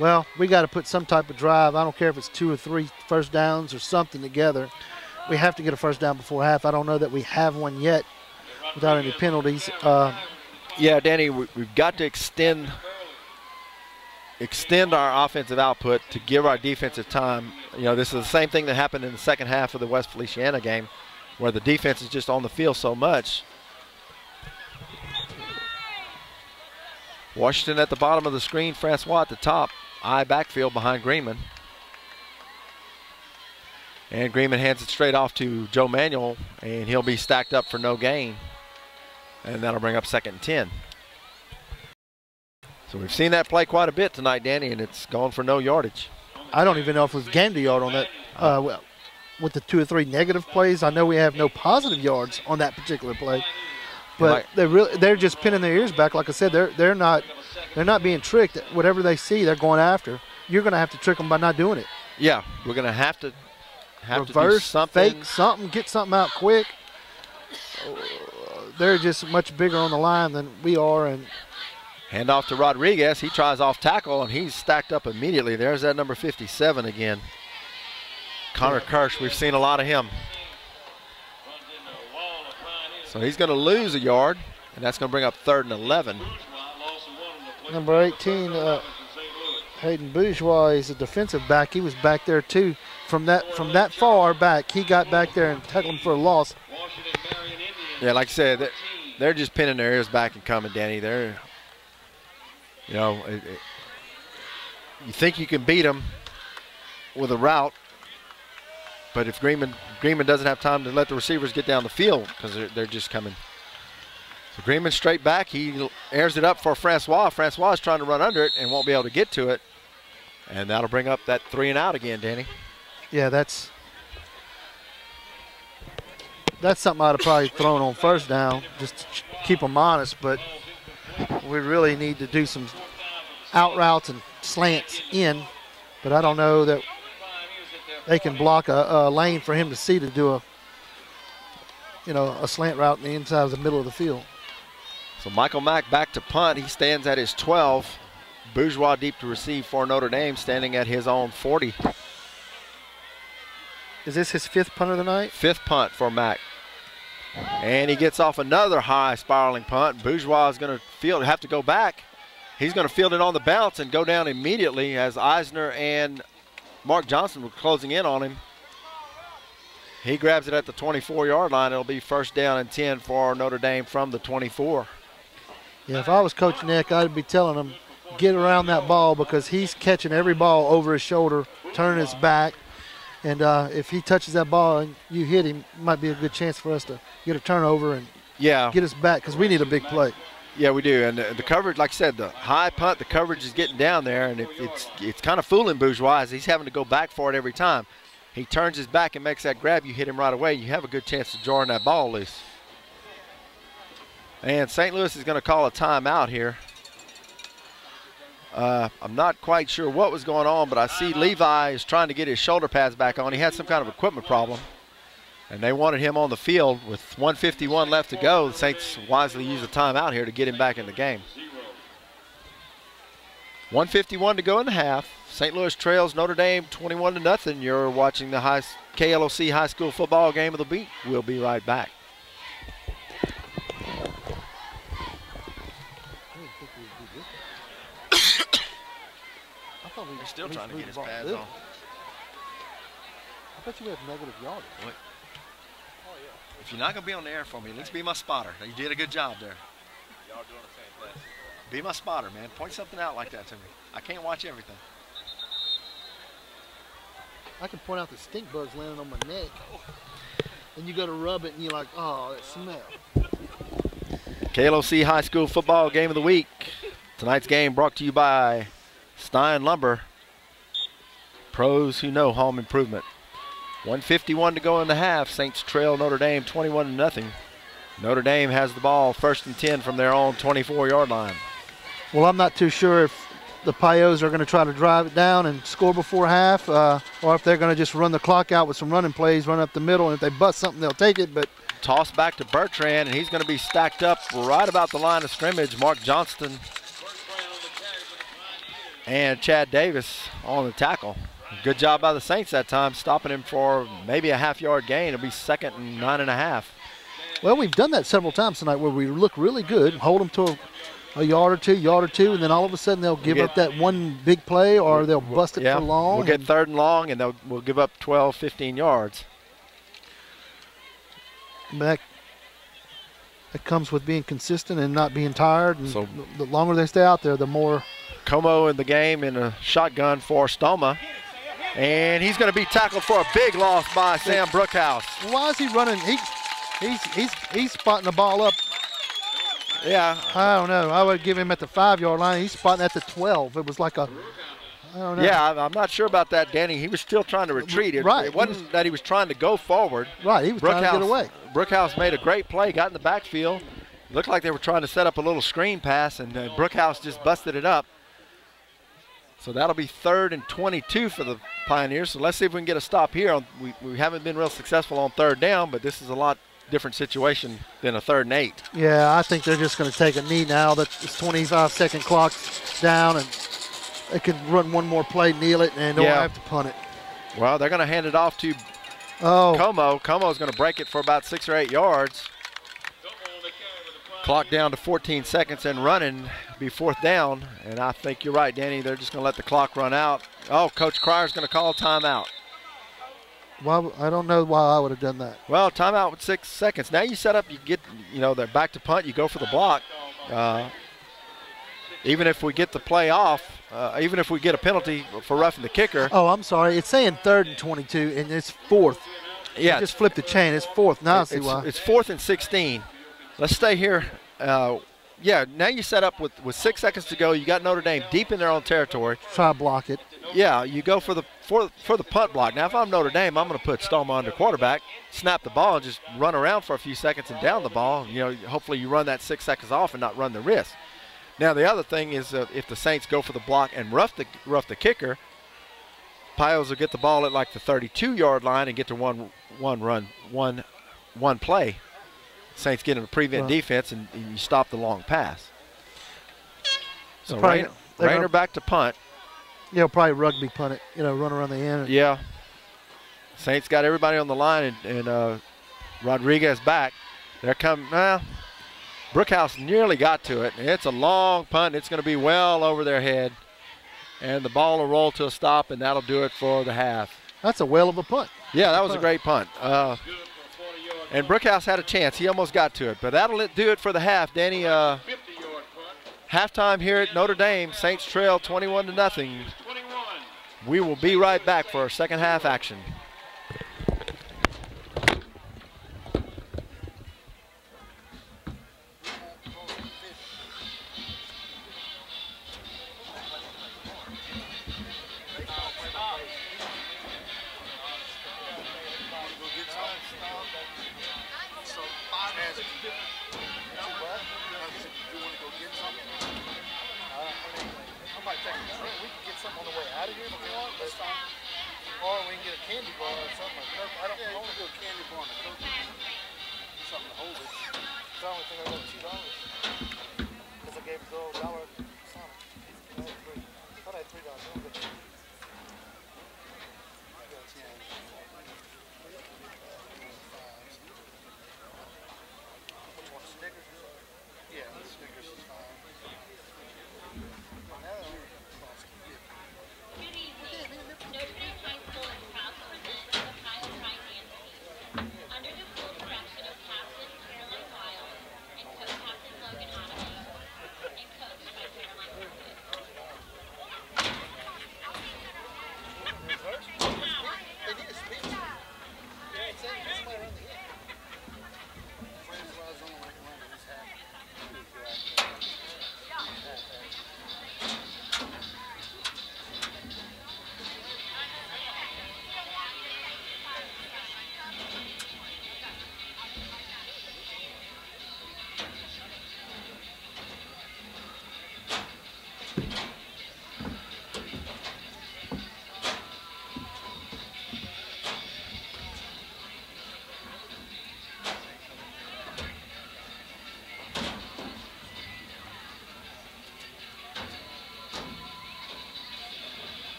Well, we got to put some type of drive. I don't care if it's 2 or 3 first downs or something together. We have to get a first down before half. I don't know that we have one yet without any penalties. Yeah, Danny, we've got to extend our offensive output to give our defensive time. You know, this is the same thing that happened in the second half of the West Feliciana game, where the defense is just on the field so much. Washington at the bottom of the screen, Francois at the top. I backfield behind Greenman. And Greenman hands it straight off to Joe Manuel, and he'll be stacked up for no gain. And that'll bring up 2nd and 10. So we've seen that play quite a bit tonight, Danny, and it's gone for no yardage. I don't even know if it was gained a yard on that. Well, with the 2 or 3 negative plays, I know we have no positive yards on that particular play. But they're just pinning their ears back. Like I said, they're not being tricked. Whatever they see, they're going after. You're going to have to trick them by not doing it. Yeah, we're going to have to reverse, do something. fake something, get something out quick. They're just much bigger on the line than we are. And hand off to Rodriguez. He tries off tackle, and he's stacked up immediately. There's that number 57 again. Connor Kirsch, we've seen a lot of him. So he's going to lose a yard, and that's going to bring up 3rd and 11. Number 18, Hayden Bourgeois, is a defensive back. He was back there too. From that far back, he got back there and tackled him for a loss. Yeah, like I said, they're just pinning their ears back and coming, Danny. They're, you know, you think you can beat them with a route, but if Greenman doesn't have time to let the receivers get down the field because they're just coming. So Greenman straight back. He airs it up for Francois. Francois is trying to run under it and won't be able to get to it. And that'll bring up that 3 and out again, Danny. Yeah, that's something I'd have probably thrown on first down just to keep them honest. But we really need to do some out routes and slants in. But I don't know that they can block a lane for him to see to do a slant route in the inside of the middle of the field. So Michael Mack back to punt. He stands at his 12. Bourgeois deep to receive for Notre Dame, standing at his own 40. Is this his 5th punt of the night? 5th punt for Mack. And he gets off another high spiraling punt. Bourgeois is going to have to go back. He's going to field it on the bounce and go down immediately as Eisner and Mark Johnson were closing in on him. He grabs it at the 24-yard line. It'll be 1st down and 10 for Notre Dame from the 24. Yeah, if I was Coach Nick, I'd be telling him, get around that ball because he's catching every ball over his shoulder, turning his back. And if he touches that ball and you hit him, it might be a good chance for us to get a turnover and get us back because we need a big play. Yeah, we do. And the coverage, like I said, the high punt, the coverage is getting down there, and it's kind of fooling Bourgeois as he's having to go back for it every time. He turns his back and makes that grab. You hit him right away. You have a good chance of jarring that ball loose. And St. Louis is going to call a timeout here. I'm not quite sure what was going on, but I see Levi is trying to get his shoulder pads back on. He had some kind of equipment problem, and they wanted him on the field. With 1:51 left to go, the Saints wisely used a timeout here to get him back in the game. 1:51 to go in the half. St. Louis trails Notre Dame 21-0. You're watching the KLOC High School Football Game of the Week. We'll be right back. We're still trying to get his pads on. I bet you have negative yardage. What? Oh, yeah. If you're not going to be on the air for me, let's be my spotter. You did a good job there. Y'all doing the same thing. Be my spotter, man. Point something out like that to me. I can't watch everything. I can point out the stink bugs landing on my neck. And you go to rub it and you're like, oh, that smell. KLOC High School Football Game of the Week. Tonight's game brought to you by Stein Lumber. Pros who know home improvement. 1:51 to go in the half. Saints trail Notre Dame 21-0. Notre Dame has the ball 1st and 10 from their own 24-yard line. Well, I'm not too sure if the Pios are going to try to drive it down and score before half, or if they're going to just run the clock out with some running plays, run up the middle, and if they bust something, they'll take it. But toss back to Bertrand, and he's going to be stacked up right about the line of scrimmage. Mark Johnston and Chad Davis on the tackle. Good job by the Saints that time, stopping him for maybe a half-yard gain. It'll be 2nd and 9.5. Well, we've done that several times tonight where we look really good, hold them to a yard or two, and then all of a sudden they'll give up that one big play, or they'll bust it for long. We'll get 3rd and long, and we'll give up 12, 15 yards. That comes with being consistent and not being tired. And so the longer they stay out there, the more. Como in the game in a shotgun for Stoma. And he's going to be tackled for a big loss by Sam Brookhouse. Why is he running? He's spotting the ball up. Yeah. I don't know. I would give him at the 5-yard line. He's spotting at the 12. It was like a, I don't know. Yeah, I'm not sure about that, Danny. He was still trying to retreat. It wasn't that he was trying to go forward. Right, he was trying to get away. Brookhouse made a great play, got in the backfield. Looked like they were trying to set up a little screen pass, and Brookhouse just busted it up. So that'll be 3rd and 22 for the Pioneers. So let's see if we can get a stop here. We haven't been real successful on 3rd down, but this is a lot different situation than a 3rd and 8. Yeah, I think they're just going to take a knee now that it's 25-second clock down, and they can run one more play, kneel it, and don't have to punt it. Well, they're going to hand it off to Como. Como's going to break it for about 6 or 8 yards. Clock down to 14 seconds and running. Be 4th down, and I think you're right, Danny. They're just going to let the clock run out. Oh, Coach Cryer's going to call timeout. Well, I don't know why I would have done that. Well, timeout with 6 seconds. Now you set up, you get, they're back to punt. You go for the block. Even if we get the play off, even if we get a penalty for roughing the kicker. Oh, I'm sorry. It's saying 3rd and 22, and it's 4th. Yeah. Just flip the chain. It's 4th. Now I see why. It's 4th and 16. Let's stay here. Yeah, now you set up with 6 seconds to go. You got Notre Dame deep in their own territory. Try to block it. Yeah, you go for the punt block. Now, if I'm Notre Dame, I'm going to put Stoma under quarterback, snap the ball, and just run around for a few seconds and down the ball. Hopefully you run that 6 seconds off and not run the risk. Now, the other thing is if the Saints go for the block and rough the kicker, Pios will get the ball at like the 32-yard line and get to one play. Saints get in a prevent defense and you stop the long pass. So Rayner back to punt. Yeah, probably rugby punt it, run around the end. Yeah. Saints got everybody on the line, and Rodriguez back. They're coming. Brookhouse nearly got to it. It's a long punt. It's going to be well over their head. And the ball will roll to a stop, and that'll do it for the half. That's a whale of a punt. Yeah, that was a great punt. And Brookhouse had a chance. He almost got to it. But that'll do it for the half. Danny, halftime here at Notre Dame. Saints trail 21-0. We will be right back for our second half action.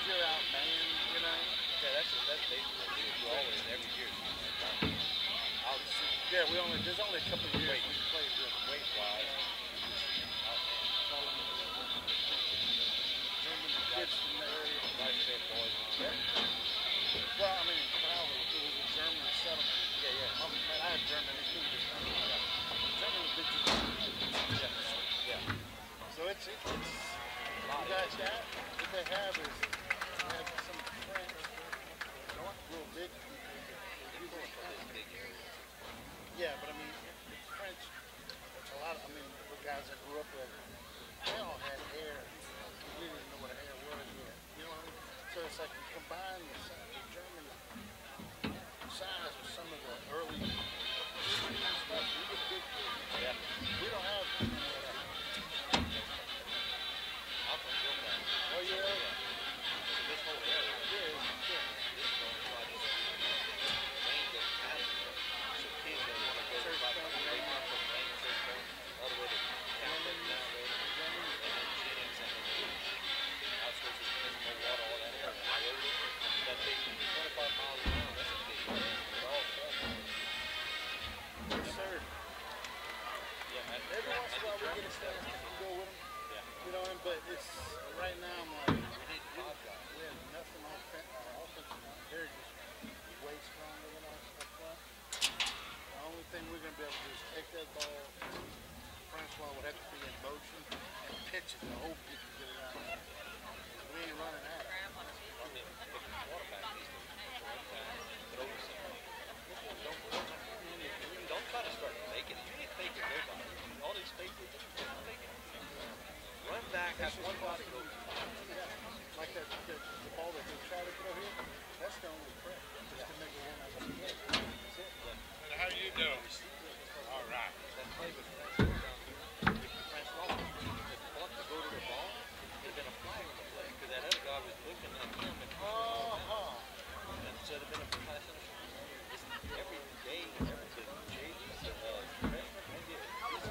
you're out, man. You know. Yeah, that's basically what we do always every year. Yeah, there's only a couple of years we played with weight-wise. kids from the area. Life-saving boys. Well, I mean, it was a German settlement. Yeah. Man, I had German. German was big. Yeah. So it's you guys got what they have is they have some French, real big people. Yeah, but I mean, it's French. It's a lot of, I mean, the guys that grew up with, they all had hair. We didn't know what hair was yet. You know what I mean? So it's like you combine the German size with some of the early stuff. We get big kids. Yeah. We don't have any of that. Oh, yeah? This whole area. Yeah. This is only like Wayne doesn't have it. So kids that want to go to like they come from Wayne Church all the way to Camden down road and then Jennings and then outskirts of Kinsmore Water, all that area. Iota, that big 25 miles around, that's a big area. They're all small. Yes, sir. Yeah, man. Every once in a while we get a stand and go with them. Yeah. You know, but it's right now I'm like, We need 5 guys. we have nothing on offense. They're just way stronger than us up front. The only thing we're going to be able to do is take that ball. Francois would have to be in motion and pitch it to hope he can get it out. We ain't running at it. I mean, pick the quarterback needs to run back, throw some. Don't try to start faking it. You ain't faking nobody. All these fake people, don't fake it. Run back, have one body go. Like that, the ball that they try to throw here, that's the only threat. Just to make it one out of the game. That's it. How you doing? All right. That play with Francois, the clock to go to the ball, there'd been a flag on the play because that other guy was looking at him and and so there'd been a pass interference. It's every day, every the JVs, freshman, and the receivers.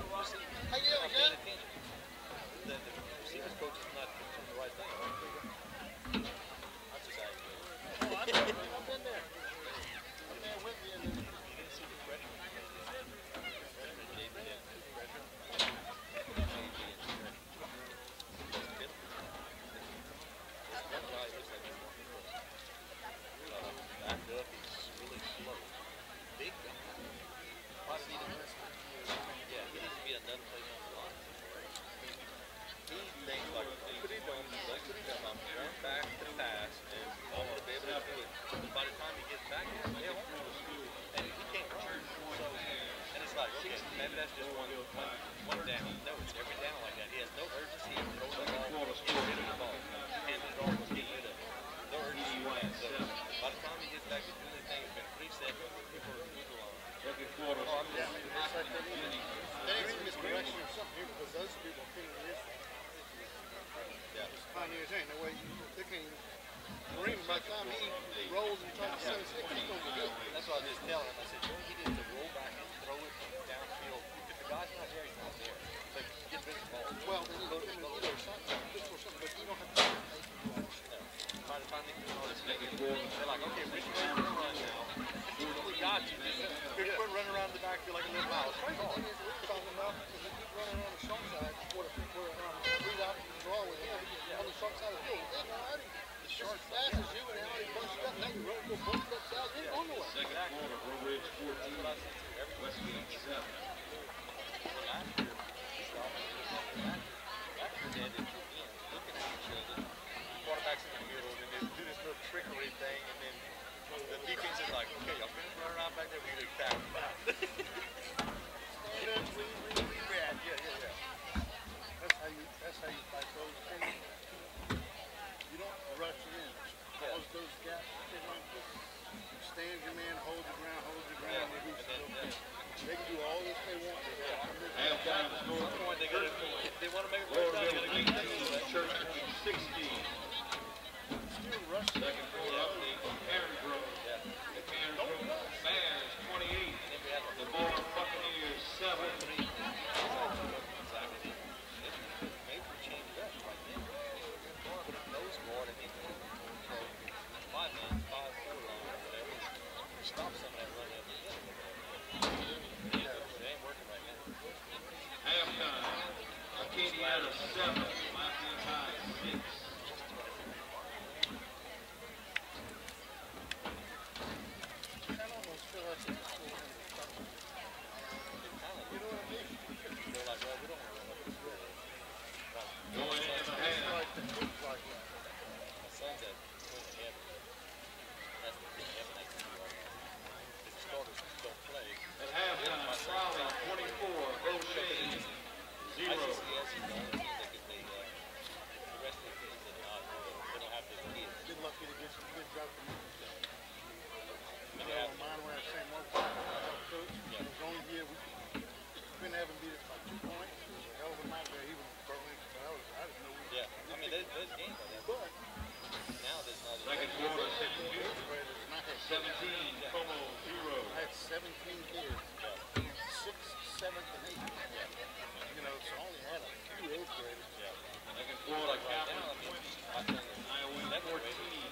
The receivers coach is not doing the right thing. That's just how it goes. Oh, I've been there. I've been there with you. And then You didn't see the freshman. Backed up, he's really slow. Big guy. Probably need to, yeah, he needs to be another place on the line. He thinks like, lickety dome, I'm going back to pass, and I'm going to be able to do it. By the time he gets back there, they're home. And he can't run. So, and it's like, okay, maybe that's just one down. No, it's every down like that. He has no urgency to throw the ball, get rid of the ball. Hand it off, get rid of it. No urgency with that. So, by the time he gets back to doing anything, it's been preset before the move along. Oh, I'm just, it's like they need some misdirection or something here because those people are pioneers. yeah. Pioneers ain't no way they can't even. Marine, by the time he rolls and tries to 76, he's going to be good. That's what I was just telling him. I said, Joe, he needs to roll back and throw it downfield. If the guy's not there, he's not there. But get rid of the ball. Well, then either something, but you don't have to make it run. No. By the time they do all this thing, they're like, okay, Richard's going to run now. We got you. Just quit running around the backfield like a little mouse. The thing is, we're talking about because they keep running around the short side. We're read out and draw with him on the short side of the field. They're going out as fast as you and how he busts up. Now you run, go bust up south. He's on the way. Exactly. That's what I said to everybody. Last year, we stopped and looked at the back of the dead into the end, looking at each other. Quarterback's in the middle, and they do this little trickery thing, and then the defense is like, okay, y'all finish running around back there, we need to attack. Stand up, read. Yeah. That's how you fight those things. You don't rush in. Close those gaps. Stand your man, hold your ground. They can do all this they want. They want to make a first down, they got to get that. Church 16. Still rush. Second quarter update from Aaron Grove. Aaron Grove Bears 28. The Board Buccaneers 7. Exactly. Maybe we change it up right there. stop some of that run up the middle. It ain't working right now. Halftime. Acadiana 7, Lafayette High 6. I almost feel like it's still in the country. You know what I mean? They're like, well, we don't want to run up this road. Going into the It's half. like the kids like that. My son's at Queen of Heaven. That's the Queen of Heaven. That's the his starters don't play. At halftime, Raleigh 24, O'Shea 0. ICCS is the only team that can beat the rest of the teams that they don't have the kids. Get lucky to get some kids out from But they have, mine were at St. Mark's. I helped coach. Yeah. It was the only year we couldn't have him beat us by 2 points. It was a hell of a night there. He was throwing. I didn't know we yeah. I mean, there's games like that. But Now there's not. Second quarter, graders, and I had 17, Como 0. I had 17 kids, 6th, 7th, and 8th. You know, so I only had a few 8th graders. Second Well, quarter, like right now, I Catholic mean, I think Iowa seventh 14. grade,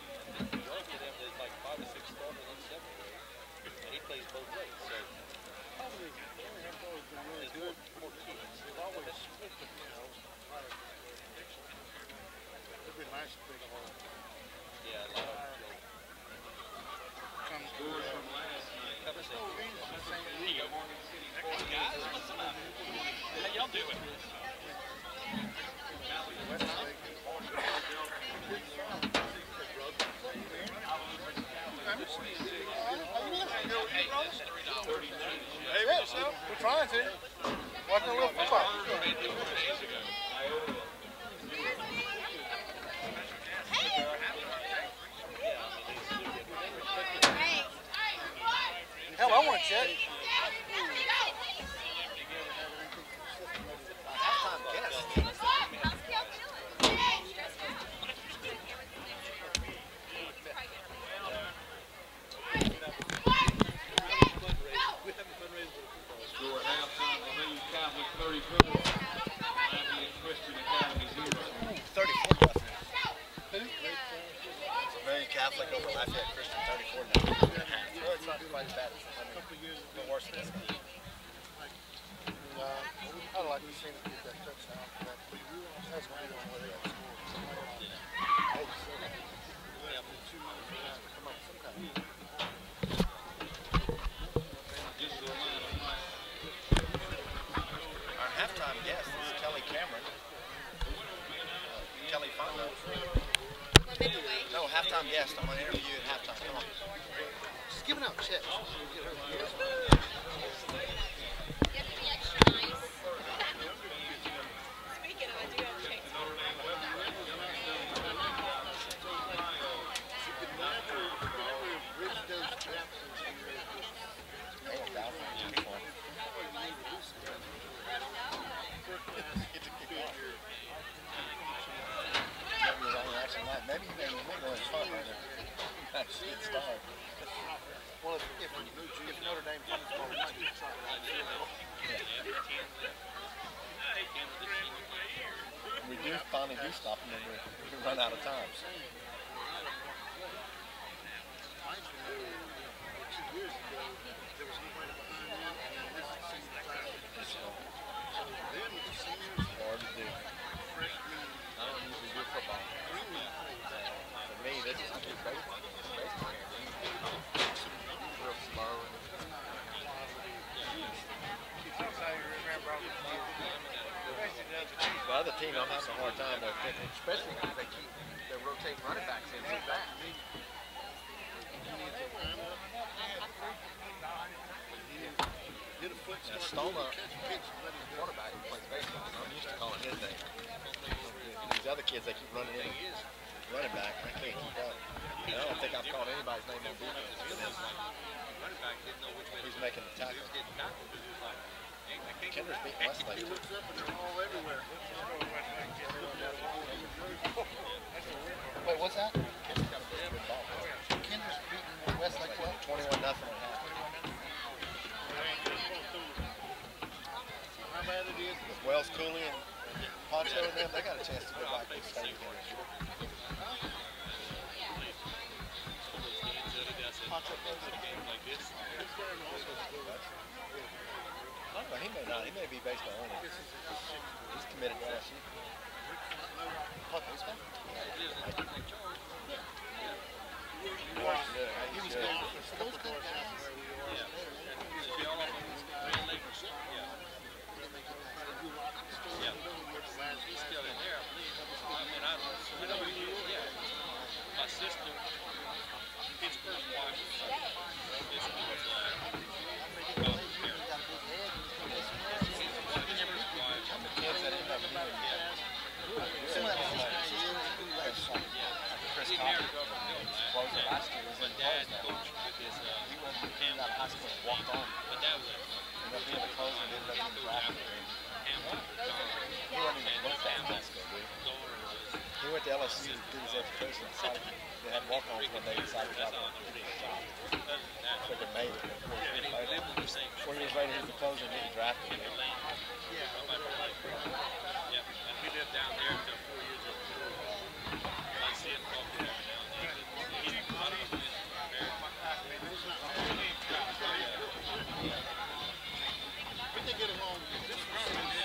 majority of them, there's like 5 or 6 starters on 7th grade, and he plays both ways. So Probably, only have always been really there's good. more kids. They've always split them, you know. It'd be nice if they all Yeah, a lot of come Scores from last night. cover no reason to say Morgan City 40. Guys, what's up? How y'all doing? Yeah, so we're trying to. Watching a little football. Hell, I want to check. Score at halftime, Lafayette Catholic 34. Lafayette Christian Academy 0. 34 Marion Catholic over Lafayette Christian 34 now. Well, it's not quite as bad as the worse than this. I'd like to see them get that touchdown for that. That's going to be the only way they can score. Come up with some kind of Just a reminder, Mike. Our halftime guest is Kelly Cameron. Kelly Fondo. No, halftime guest. I'm going to interview you at halftime. Come on. just giving out checks. Get her years. Speaking of, I do have checks. Bridge those gaps in your Hey, about uniform. Get to kick off. Maybe his only action night. Maybe he made more than fun right there. That's a good start. well, if Notre Dame comes home, might be trying We do finally do stop them when we run out of time. 2 years ago, there was nobody behind me, and then this is senior class. So then the seniors, Hard to do. freshmen, I don't usually do football. For me, this is a good baseball. Real slow. The other team, I'm having a hard time with, especially because they keep their rotating running backs in so fast. get a foot Now, start, Stoma, catch a pitch, and let him go. quarterback who plays baseball, so I'm used to calling his name. These other kids, they keep running in running back. I can't keep up. I don't think I've called anybody's name on defense. Who's making the tackle? Kendra's beating Westlake. He looks up and they're all everywhere. Wait, what's that? Kendra's got a pretty good ball. Kendra's beating Westlake what? 21-0 at half. How bad it is? With Wells, Cooley, and Poncho and them, they got a chance to go back to the state again. Poncho plays it. JV baseball only. He's committed to LSU. Puck baseball? He was good. Those kind of guys. He's still in there, I believe. I know he is, yeah. My sister, his first wife, this was, Kids that end up being Chris Thompson closed it last year. my dad coached with his, He went out of high school and walked on. my dad was Ended up being a closer and ended up being drafted. He wasn't even looked at in high school, dude. He went to LSU to do his education. Decided they had walk-ons one day. Decided to drop him. So they made it. 4 years later, he was a closer and getting drafted. Yeah, and we lived down there until 4 years old. I see him talk to him now and then. He's funny. But they get along.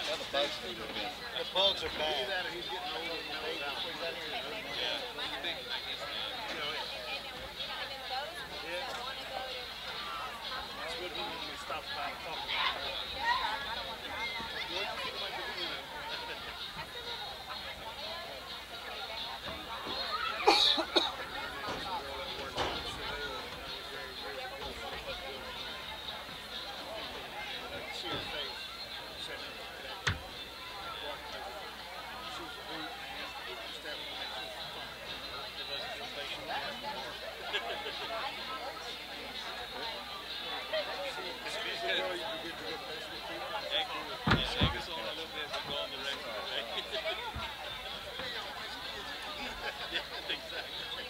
Now the bugs need to be. The bugs are bad. He's getting older. It's good when you stop by and talk about it. See her face. Said that. She was a hoot. Step back. It doesn't feel patient anymore. Girl, you can get to the best with people. Egg us on a little bit, but go on the record, right? Yeah, exactly.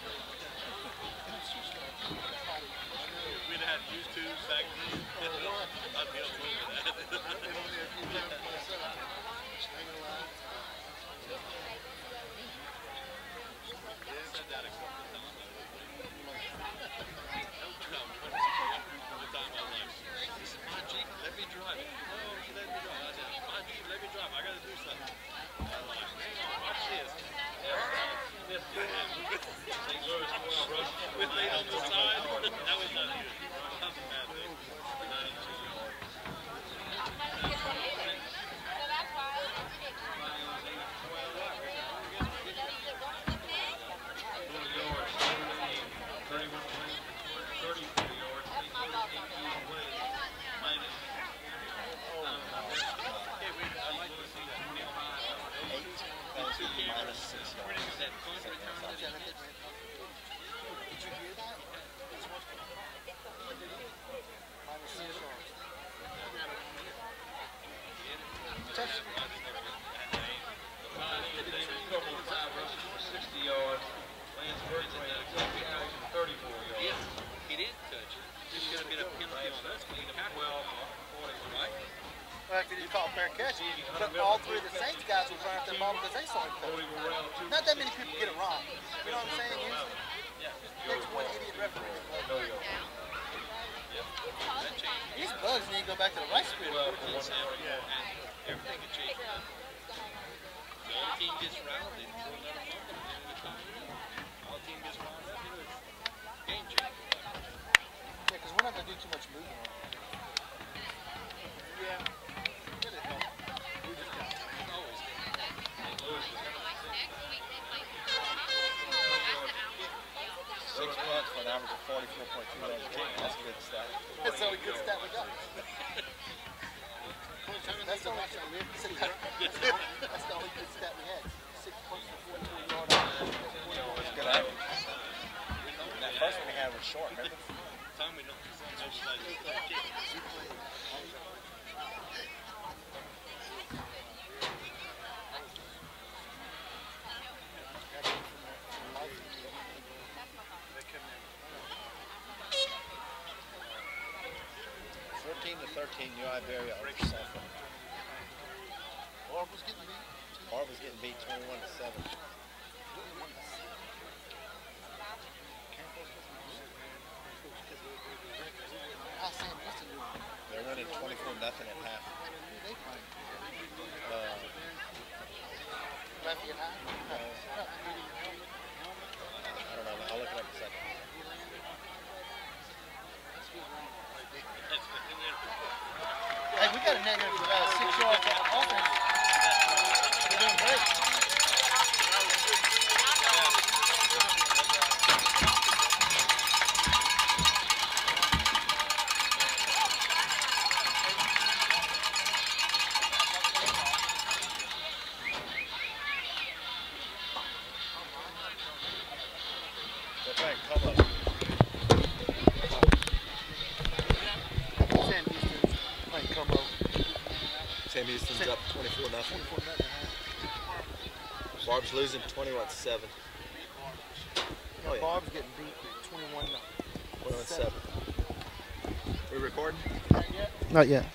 We'd have had used to back then. I'd be okay with that. Said that a couple of times. The time I was like, this is my Jeep, let me drive it. No, you let me drive. I said, my Jeep, let me drive. I gotta do something. I was like, watch this. St. Louis, with late on the side. That was not good. That was a bad thing. He didn't touch it. There's going to be a penalty on us. Well, if you just call a fair catch, but all three of the Saints guys will run at their ball because they saw it first. Not that many people get it wrong. You know what I'm saying? Takes one idiot referee. These bugs need to go back to the right spirit. Everything can change. The other team gets riled, they throw another fumble. All team gets riled up, it's game changer. Yeah, because we're not going to do too much moving on it. Yeah. Six punts for an average of 44.2 yards a kick. That's a good stat. That's the only good stat we got. That's the only good stat we had. 6 points for 42 yards. That's a good average. And that first one we had was short, remember? Time we don't do To 13, New Iberia over Suffolk. Orville's getting beat. Orville's getting beat 21-7. They're winning 24-0 at half. got a negative 6 yards on offense, you're doing great. They're playing Como. Sam Houston's playing Como. Sam Houston's up 24-0. Barb's losing 21-7. Oh yeah, Barb's getting beat 21-7. 21-7. We recording? Not yet.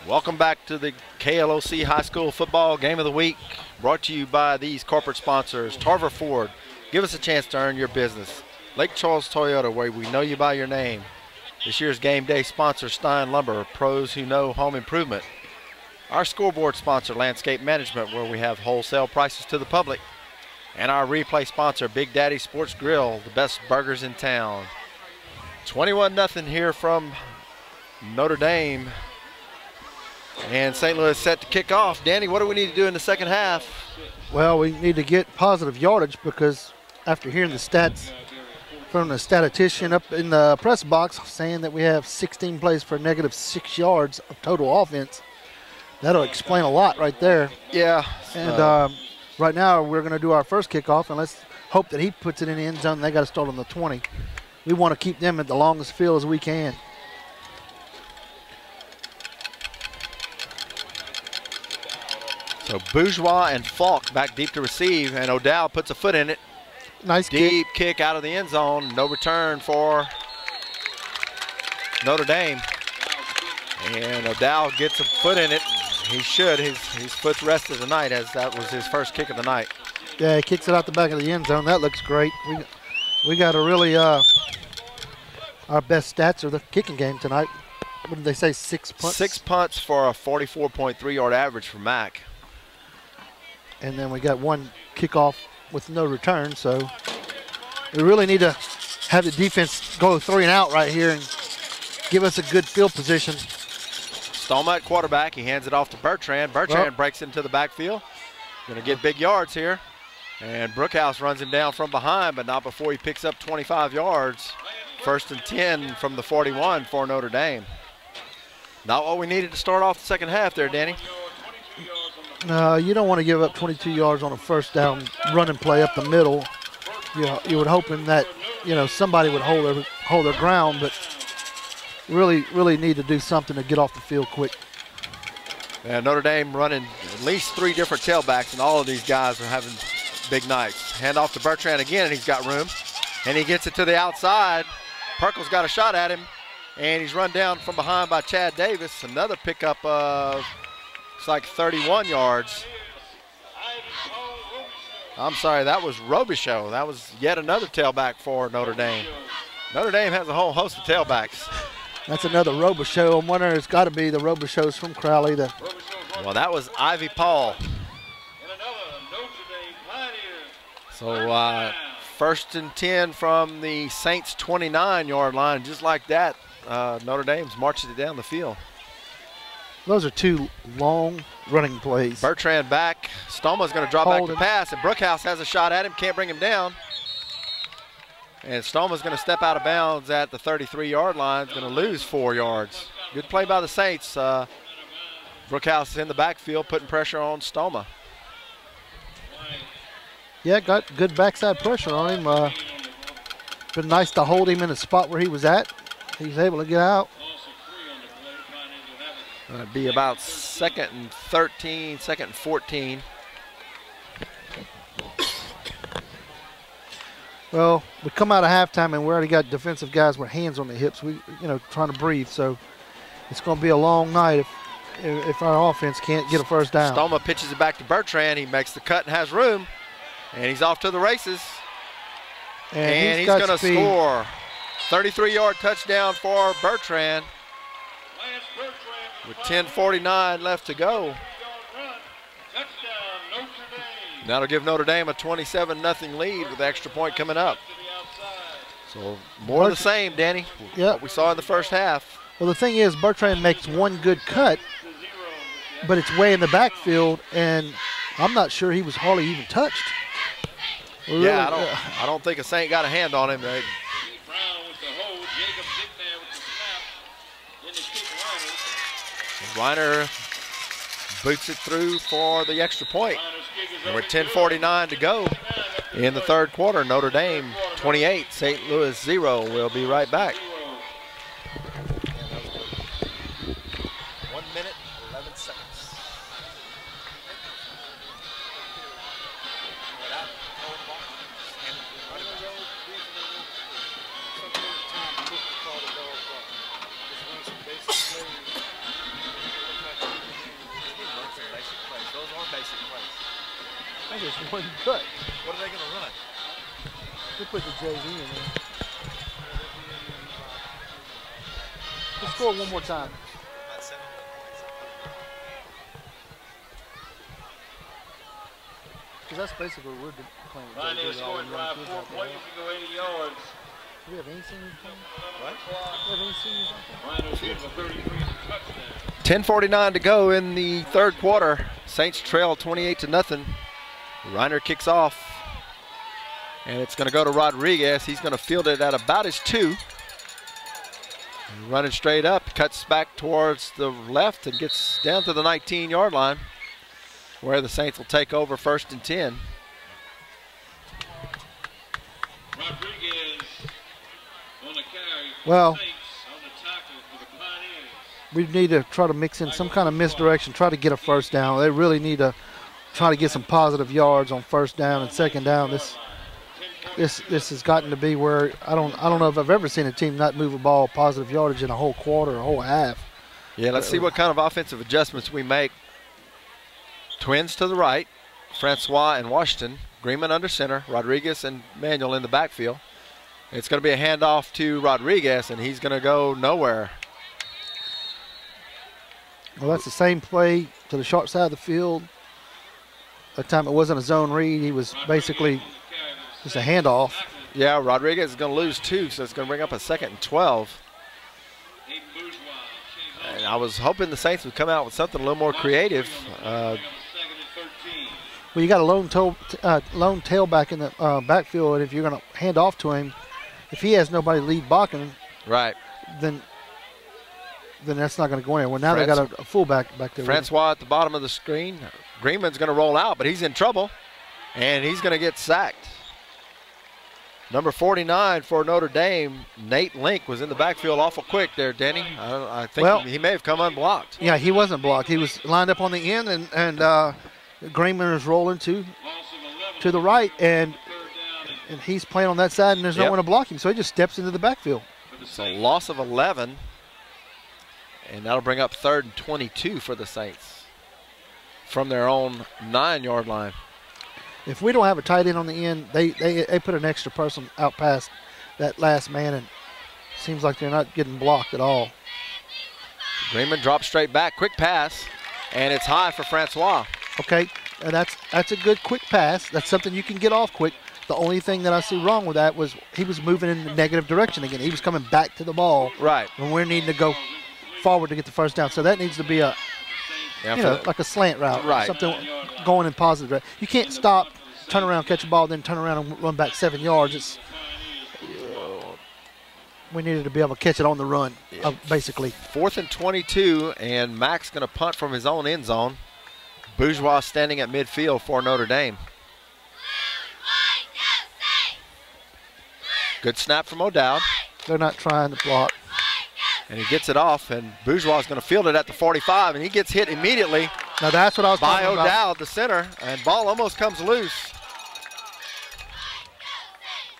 Welcome back to the KLOC High School Football Game of the Week, brought to you by these corporate sponsors. Tarver Ford, give us a chance to earn your business. Lake Charles Toyota, where we know you by your name. This year's game day sponsor, Stein Lumber, pros who know home improvement. Our scoreboard sponsor, Landscape Management, where we have wholesale prices to the public. And our replay sponsor, Big Daddy Sports Grill, the best burgers in town. 21-0 here from Notre Dame. And St. Louis set to kick off. Danny, what do we need to do in the second half? Well, we need to get positive yardage because after hearing the stats from the statistician up in the press box saying that we have 16 plays for negative 6 yards of total offense, that'll explain a lot right there. Yeah. And right now we're going to do our first kickoff, and let's hope that he puts it in the end zone. They got to start on the 20. We want to keep them at the longest field as we can. So Bourgeois and Falk back deep to receive, and O'Dowd puts a foot in it. Nice Deep kick out of the end zone. No return for Notre Dame. And O'Dowd gets a foot in it. He should. His foot's rested tonight, as that was his first kick of the night. Yeah, he kicks it out the back of the end zone. That looks great. We got a really our best stats are the kicking game tonight. What did they say, 6 punts? 6 punts for a 44.3 yard average for Mac. And then we got one kickoff with no return, so we really need to have the defense go 3 and out right here and give us a good field position. Stallman at quarterback. He hands it off to Bertrand. Bertrand breaks into the backfield. Going to get big yards here. And Brookhouse runs him down from behind, but not before he picks up 25 yards. 1st and 10 from the 41 for Notre Dame. Not what we needed to start off the second half there, Danny. No, you don't want to give up 22 yards on a first down running play up the middle. You would hoping that somebody would hold their ground, but really need to do something to get off the field quick. And Notre Dame running at least 3 different tailbacks, and all of these guys are having big nights. Hand off to Bertrand again, and he's got room, and he gets it to the outside. Perkle's got a shot at him, and he's run down from behind by Chad Davis. Another pickup of, it's like 31 yards. I'm sorry, that was Robichaux. That was yet another tailback for Notre Dame. Notre Dame has a whole host of tailbacks. That's another Robichaux. I'm wondering, it's got to be the Robichaux's from Crowley. Well, that was Ivy Paul. So 1st and 10 from the Saints 29-yard line. Just like that, Notre Dame's marching it down the field. Those are 2 long running plays. Bertrand back. Stallman's going to drop back to pass, and Brookhouse has a shot at him. Can't bring him down. And Stallman's going to step out of bounds at the 33-yard line. He's going to lose 4 yards. Good play by the Saints. Brookhouse is in the backfield, putting pressure on Stallman. Yeah, got good backside pressure on him. Been nice to hold him in the spot where he was at. He's able to get out. It'll be about 2nd and 13, 2nd and 14. Well, we come out of halftime and we already got defensive guys with hands on the hips. We, trying to breathe. So it's going to be a long night if our offense can't get a first down. Stallman pitches it back to Bertrand. He makes the cut and has room, and he's off to the races. And he's going to score. 33-yard touchdown for Bertrand. With 10:49 left to go. That'll give Notre Dame a 27-0 lead with the extra point coming up. So more of the same, Danny. Yep. What we saw in the first half. Well, the thing is, Bertrand makes one good cut, but it's way in the backfield, and I'm not sure he was hardly even touched. Yeah, I don't think a Saint got a hand on him. Brown with the hold. Jacobs in there with the snap. In the kick, Reiner boots it through for the extra point. And with 10:49 to go in the third quarter, Notre Dame 28, St. Louis 0. We'll be right back. 1 minute, 11 seconds. Those are basic plays. I think it's one cut. What are they going to run? They put the JV in there. Let's score one more time. About 7 points. Because that's basically what we're playing with. Ryan is scoring drive 4 plays to go 80 yards. Do we have any seniors playing? What? Do we have any seniors out there? Ryan is getting a 33 touchdown. 10:49 to go in the third quarter. Saints trail 28-0. Reiner kicks off, and it's going to go to Rodriguez. He's going to field it at about his 2. Running straight up, cuts back towards the left and gets down to the 19-yard line, where the Saints will take over 1st and 10. Rodriguez on the carry. Well, Saints on the tackle for the Pioneers. we need to try to mix in some kind of misdirection, try to get a first down. They really need to try to get some positive yards on first down and second down. This has gotten to be where I don't know if I've ever seen a team not move a ball positive yardage in a whole quarter, a whole half. Yeah, let's see what kind of offensive adjustments we make. Twins to the right, Francois and Washington. Greenman under center, Rodriguez and Manuel in the backfield. It's going to be a handoff to Rodriguez, and he's going to go nowhere. Well, that's the same play to the short side of the field. That time it wasn't a zone read. He was basically just a handoff. Yeah, Rodriguez is going to lose 2, so it's going to bring up a 2nd and 12. And I was hoping the Saints would come out with something a little more creative. Well, you got a lone tailback in the backfield, and if you're going to hand off to him, if he has nobody lead blocking, Right. then that's not going to go anywhere. Well, now they got a fullback back there. Francois at the bottom of the screen. Greenman's going to roll out, but he's in trouble, and he's going to get sacked. Number 49 for Notre Dame, Nate Link, was in the backfield awful quick there, Denny. I think he may have come unblocked. Yeah, he wasn't blocked. He was lined up on the end, and Greenman is rolling to the right, and he's playing on that side, and there's no one to block him, so he just steps into the backfield. It's a loss of 11, and that'll bring up 3rd and 22 for the Saints from their own 9-yard line. If we don't have a tight end on the end, they put an extra person out past that last man, and it seems like they're not getting blocked at all. Greenman drops straight back, quick pass, and it's high for Francois. Okay, and that's a good quick pass. That's something you can get off quick. The only thing that I see wrong with that was he was moving in the negative direction again. He was coming back to the ball. Right. And we're needing to go forward to get the first down. So that needs to be a, like a slant route. Right. Something going in positive direction. You can't stop, turn around, catch a ball, then turn around and run back 7 yards. We needed to be able to catch it on the run, basically. 4th and 22, and Mack's going to punt from his own end zone. Bourgeois standing at midfield for Notre Dame. Good snap from O'Dowd. They're not trying to block. And he gets it off, and Bourgeois is going to field it at the 45, and he gets hit immediately. Now that's what I was by talking about. O'Dowd, the center, and ball almost comes loose.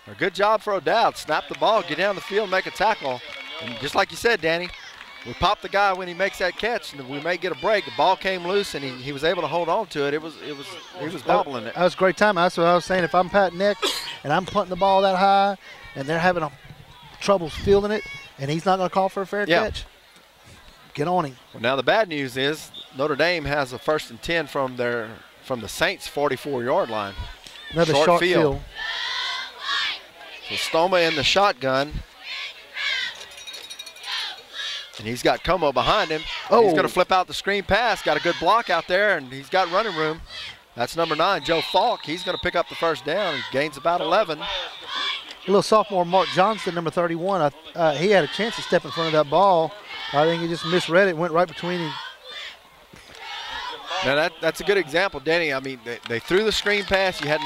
A good job for O'Dowd. Snap the ball, get down the field, make a tackle. And just like you said, Danny, we pop the guy when he makes that catch, and we may get a break. The ball came loose, and he was able to hold on to it. He was bobbling it. That was a great time. That's what I was saying. If I'm Pat Nick and I'm punting the ball that high, and they're having trouble fielding it, and he's not going to call for a fair catch, get on him. Well, now the bad news is Notre Dame has a 1st and 10 from the Saints' 44-yard line. Another short field. So Stoma in the shotgun. And he's got Como behind him. Oh. He's going to flip out the screen pass. Got a good block out there, and he's got running room. That's number 9, Joe Falk. He's going to pick up the first down. He gains about 11. A little sophomore Mark Johnston, number 31. He had a chance to step in front of that ball. I think he just misread it, went right between him. Now that's a good example, Danny. I mean, they threw the screen pass. You had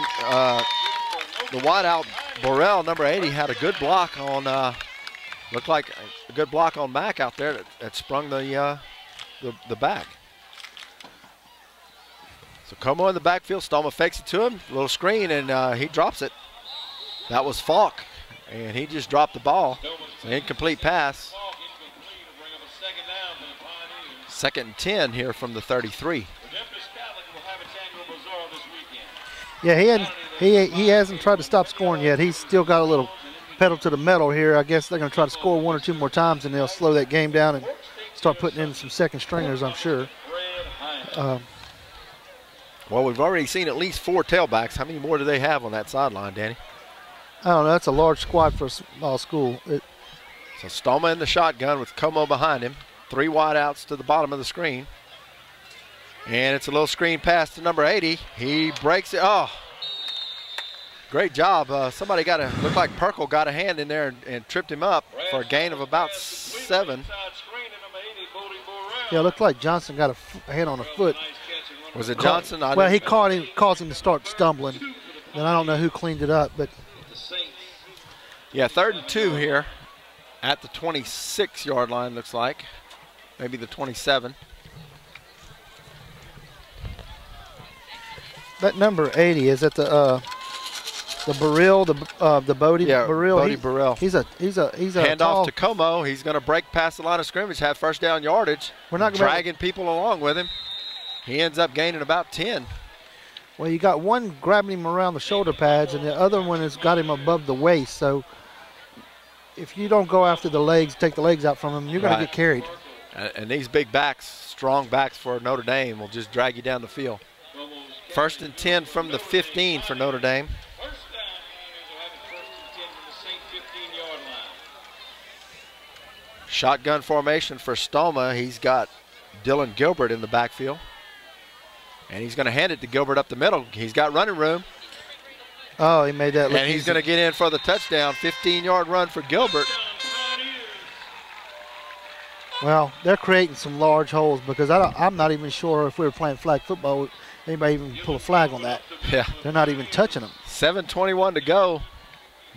the wideout Burrell, number 80, had a good block on. Looked like a good block on Mack out there that sprung the back. So Como in the backfield. Stoma fakes it to him. A little screen, and he drops it. That was Falk, and he just dropped the ball. An incomplete pass. 2nd and 10 here from the 33. Yeah, he hasn't tried to stop scoring yet. He's still got a little pedal to the metal here. I guess they're going to try to score 1 or 2 more times, and they'll slow that game down and start putting in some second stringers, I'm sure. Well, we've already seen at least 4 tailbacks. How many more do they have on that sideline, Danny? I don't know. That's a large squad for a small school. So Stoma in the shotgun with Como behind him. 3 wideouts to the bottom of the screen. And it's a little screen pass to number 80. He breaks it. Oh, great job. Somebody looked like Perkle got a hand in there and tripped him up for a gain of about 7. Yeah, it looked like Johnson got a hand on a foot. Was it Johnson? Well, he caused him to start stumbling. And I don't know who cleaned it up, but. Yeah, 3rd and 2 here at the 26-yard line, looks like. Maybe the 27. That number 80, is that the Burrell, the Bodie Burrell? Bodie Burrell. He's a hand off to Como. He's going to break past the line of scrimmage, have first down yardage. We're not dragging people along with him. He ends up gaining about 10. Well, you got one grabbing him around the shoulder pads, and the other one has got him above the waist. So if you don't go after the legs, take the legs out from him, you're going to get carried. And these big backs, strong backs for Notre Dame, will just drag you down the field. 1st and 10 from the 15 for Notre Dame. Shotgun formation for Stoma. He's got Dylan Gilbert in the backfield. And he's going to hand it to Gilbert up the middle. He's got running room. Oh, he made that look And he's going to get in for the touchdown. 15-yard run for Gilbert. Well, they're creating some large holes because I'm not even sure if we were playing flag football, anybody even pull a flag on that. Yeah. They're not even touching them. 7:21 to go.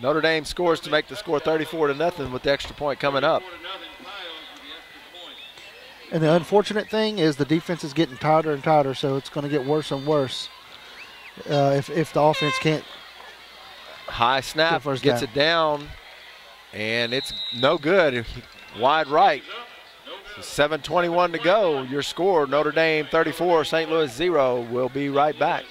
Notre Dame scores to make the score 34-0 with the extra point coming up. And the unfortunate thing is the defense is getting tighter and tighter, so it's going to get worse and worse if the offense can't. High snap, gets it down, and it's no good. Wide right. 7:21 to go. Your score, Notre Dame 34, St. Louis 0. We'll be right back.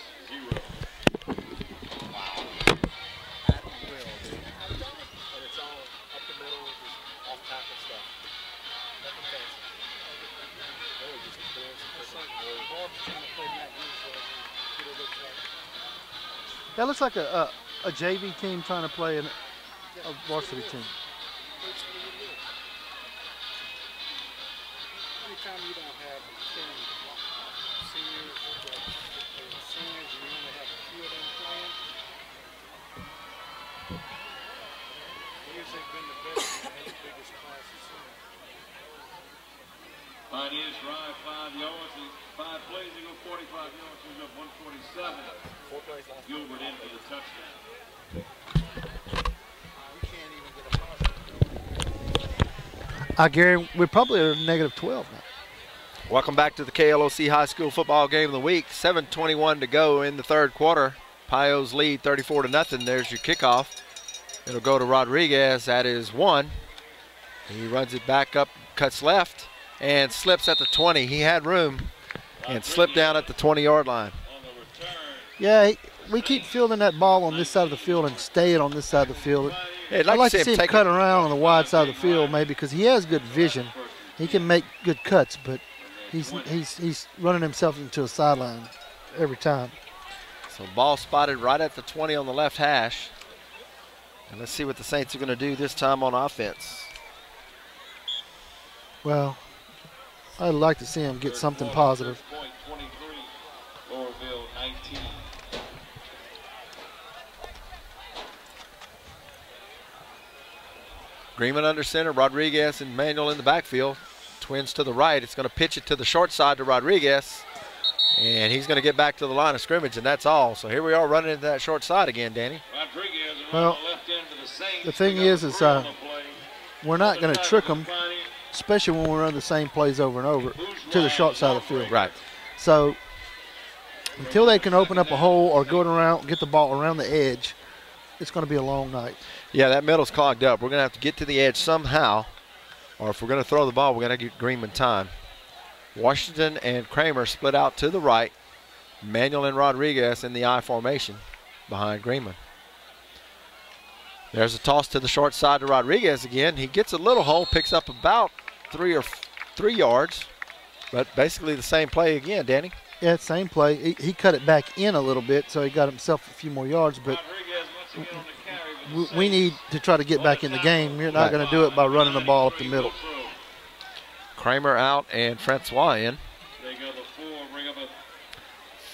That looks like a JV team trying to play a varsity team. Anytime you don't have seniors and you only have a few of them playing, years they've been the best and had the biggest classes. Pioneers drive 5 yards and 5 plays. They go 45 yards. He's up 147. 4 plays last. Gilbert in for the touchdown. We can't even get a positive. I guarantee we probably are -12 now. Welcome back to the KLOC High School Football Game of the Week. 7:21 to go in the 3rd quarter. Pios lead 34-0. There's your kickoff. It'll go to Rodriguez. That is 1. He runs it back up, cuts left, and slips at the 20. He had room and slipped down at the 20-yard line. Yeah, we keep fielding that ball on this side of the field and staying on this side of the field. Yeah, I'd like to see him cut around on the wide side of the field maybe because he has good vision. He can make good cuts, but he's running himself into a sideline every time. So ball spotted right at the 20 on the left hash. And let's see what the Saints are going to do this time on offense. Well, I'd like to see him get something positive. Point 23, Lowerville 19. Greenman under center, Rodriguez and Manuel in the backfield. Twins to the right. It's going to pitch it to the short side to Rodriguez. And he's going to get back to the line of scrimmage, and that's all. So here we are running into that short side again, Danny. Well, the thing is we're not going to trick them, especially when we run the same plays over and over, to the short side of the field. Right. So until they can open up a hole or go around, get the ball around the edge, it's going to be a long night. Yeah, that middle's clogged up. We're going to have to get to the edge somehow, or if we're going to throw the ball, we're going to get Greenman time. Washington and Kramer split out to the right. Manuel and Rodriguez in the I formation behind Greenman. There's a toss to the short side to Rodriguez again. He gets a little hole, picks up about 3 yards, but basically the same play again, Danny. Yeah, same play. He cut it back in a little bit, so he got himself a few more yards, but we need to try to get back in the game. You're not going to do it by running the ball up the middle. Kramer out and Francois in. They go the 4, bring up a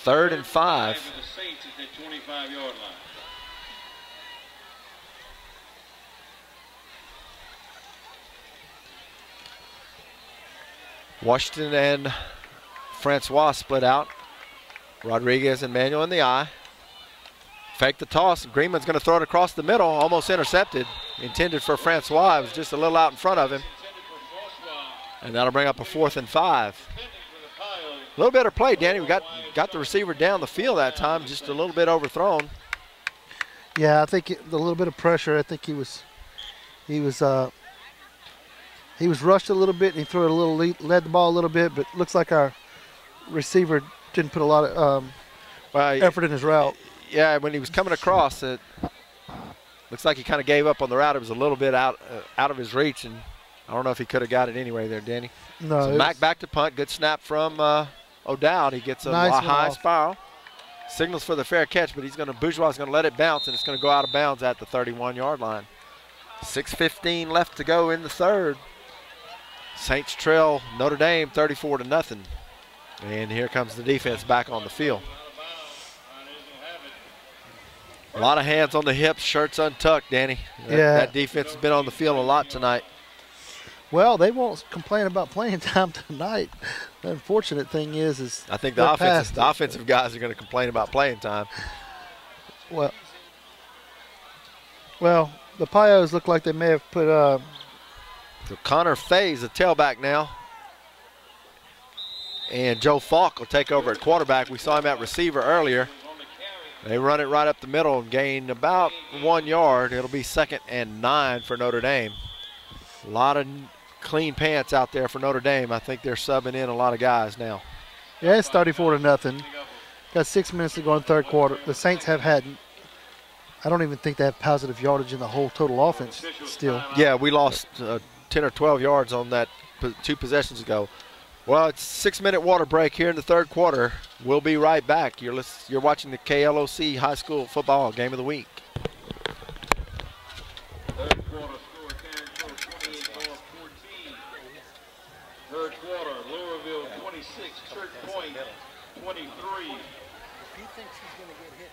3rd and 5. for the Saints at the 25-yard line. Washington and Francois split out. Rodriguez and Manuel in the I. Fake the toss. Greenman's going to throw it across the middle, almost intercepted. Intended for Francois. It was just a little out in front of him. And that'll bring up a 4th and 5. A little better play, Danny. We got the receiver down the field that time, just a little bit overthrown. Yeah, I think the little bit of pressure. I think he was rushed a little bit and he threw it a little, led the ball a little bit, but looks like our receiver didn't put a lot of effort in his route. Yeah, when he was coming across, it looks like he kind of gave up on the route. It was a little bit out of his reach, and I don't know if he could have got it anyway there, Danny. No. So back to punt. Good snap from O'Dowd. He gets a high spiral. Signals for the fair catch, but Bourgeois is going to let it bounce, and it's going to go out of bounds at the 31-yard line. 6:15 left to go in the third. Saints trail Notre Dame 34-0. And here comes the defense back on the field. A lot of hands on the hips, shirts untucked, Danny. That defense has been on the field a lot tonight. Well, they won't complain about playing time tonight. The unfortunate thing is I think the offensive guys are going to complain about playing time. Well, the Pios look like they may have put. So Connor Faye's the tailback now, and Joe Falk will take over at quarterback. We saw him at receiver earlier. They run it right up the middle and gain about 1 yard. It'll be 2nd and 9 for Notre Dame. A lot of clean pants out there for Notre Dame. I think they're subbing in a lot of guys now. Yeah, it's 34-0. Got 6 minutes to go in the third quarter. The Saints have had, I don't even think they have positive yardage in the whole total offense still. Yeah, we lost 10 or 12 yards on that 2 possessions ago. Well, it's a 6-minute water break here in the third quarter. We'll be right back. You're watching the KLOC High School Football Game of the Week. Third quarter score, Cannon 28-14. Third quarter, Lowerville 26, Church Point 23.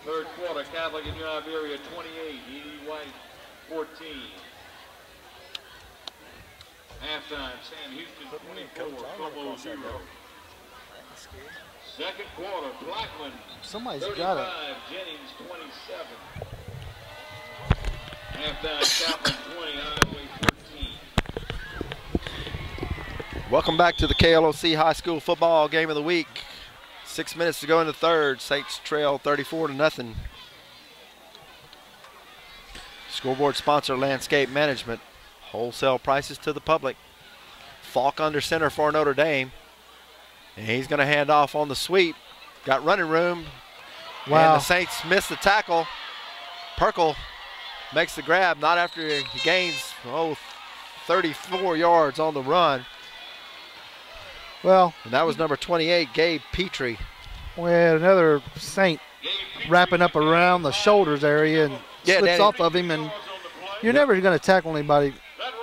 Third quarter, Catholic in New Iberia 28, E.D. White 14. Halftime, Sam Houston 24, Como 0. Second quarter, Blackman Somebody's 35, got it. Jennings 27. Halftime, Kaplan 20, Highway 14. Welcome back to the KLOC High School Football Game of the Week. 6 minutes to go in the third. Saints trail 34-0. Scoreboard sponsor, Landscape Management. Wholesale prices to the public. Falk under center for Notre Dame. And he's going to hand off on the sweep. Got running room. Wow. And the Saints miss the tackle. Perkle makes the grab, not after he gains 34 yards on the run. Well, And that was number 28, Gabe Petrie. we had another Saint wrapping up around the shoulders area and slips Danny. off of him and You're never going to tackle anybody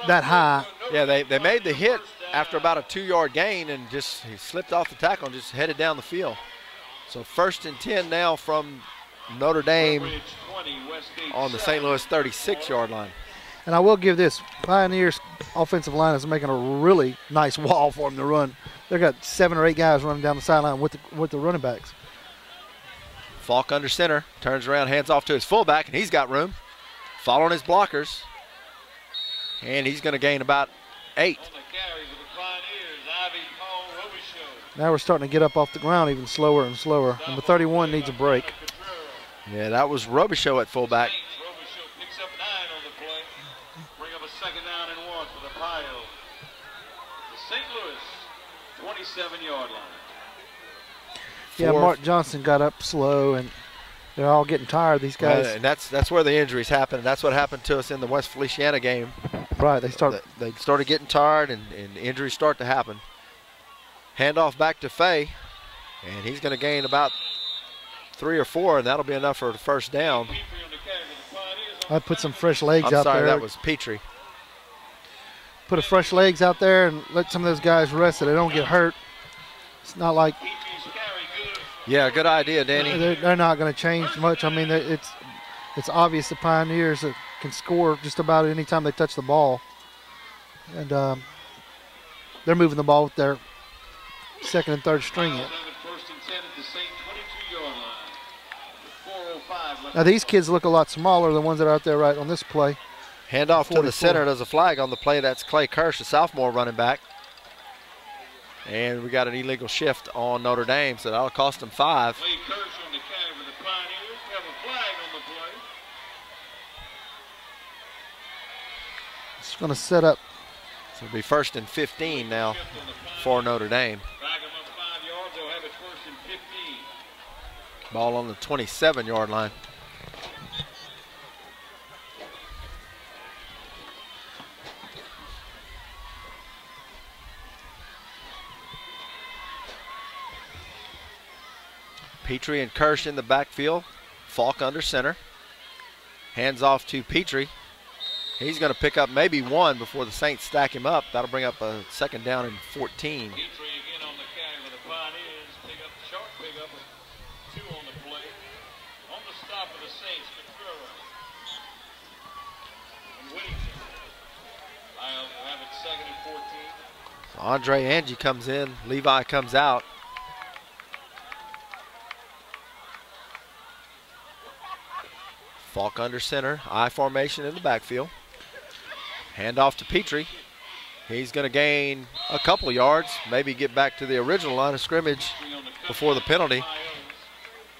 that high. Yeah, they made the hit after about a 2-yard gain and just he slipped off the tackle and just headed down the field. So 1st and 10 now from Notre Dame on the St. Louis 36-yard line. And I will give this, Pioneers offensive line is making a really nice wall for them to run. They've got 7 or 8 guys running down the sideline with the running backs. Falk under center, turns around, hands off to his fullback, and he's got room. Following his blockers. And he's going to gain about 8. Now we're starting to get up off the ground even slower and slower. Number 31 needs a break. Yeah, that was Robichaux at fullback. Picks up 9 on the play. Bring up a 2nd down and 1 for the Pios. The St. Louis 27-yard line. Yeah, Mark Johnson got up slow, and they're all getting tired, these guys. And that's where the injuries happen. That's what happened to us in the West Feliciana game. Right, they started getting tired, and injuries start to happen. Handoff back to Fay, and he's going to gain about 3 or 4, and that'll be enough for the 1st down. I'd put some fresh legs out there. I'm sorry, that was Petrie. Put a fresh legs out there and let some of those guys rest so they don't get hurt. It's not like... Yeah, good idea, Danny. They're not going to change much. I mean, it's obvious the Pioneers can score just about any time they touch the ball. And they're moving the ball with their 2nd and 3rd string in. Now these kids look a lot smaller than the ones that are out there right on this play. Handoff to the center. There's a flag on the play. That's Clay Kirsch, the sophomore running back. And we got an illegal shift on Notre Dame, so that'll cost them 5. Clay Kirsch on the carry for the Pioneers. We have a flag on the play. It's going to set up. So it'll be 1st and 15 now for Notre Dame. Back them up 5 yards. They'll have it 1st and 15. Ball on the 27-yard line. Petrie and Kirsch in the backfield. Falk under center. Hands off to Petrie. He's going to pick up maybe 1 before the Saints stack him up. That'll bring up a 2nd down and 14. Petrie again on the carry for the Pioneers. Pick up short pickup with 2 on the play. On the stop of the Saints, Notre and Whittington. I'll have it 2nd and 14. Andre Angie comes in. Levi comes out. Falk under center, I formation in the backfield. Hand off to Petrie. He's going to gain a couple of yards, maybe get back to the original line of scrimmage before the penalty.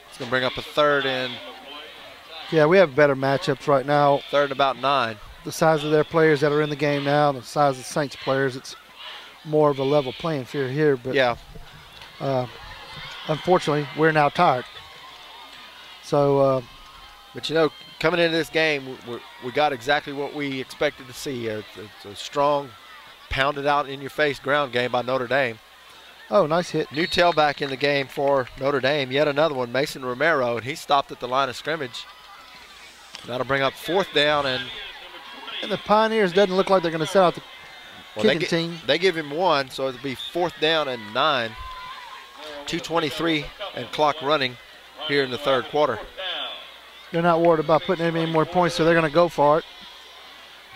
It's going to bring up a 3rd and... Yeah, we have better matchups right now. 3rd and about 9. The size of their players that are in the game now, the size of the Saints players, it's more of a level playing field here. But yeah. Unfortunately, we're now tired. So... but, you know, coming into this game, we got exactly what we expected to see. It's a strong, pounded-out-in-your-face ground game by Notre Dame. Oh, nice hit. New tailback in the game for Notre Dame. Yet another one, Mason Romero, and he stopped at the line of scrimmage. That'll bring up 4th down. And the Pioneers doesn't look like they're going to set out the kicking team. They give him 1, so it'll be 4th down and 9. 2:23 and clock running here in the 3rd quarter. They're not worried about putting any more points, so they're going to go for it.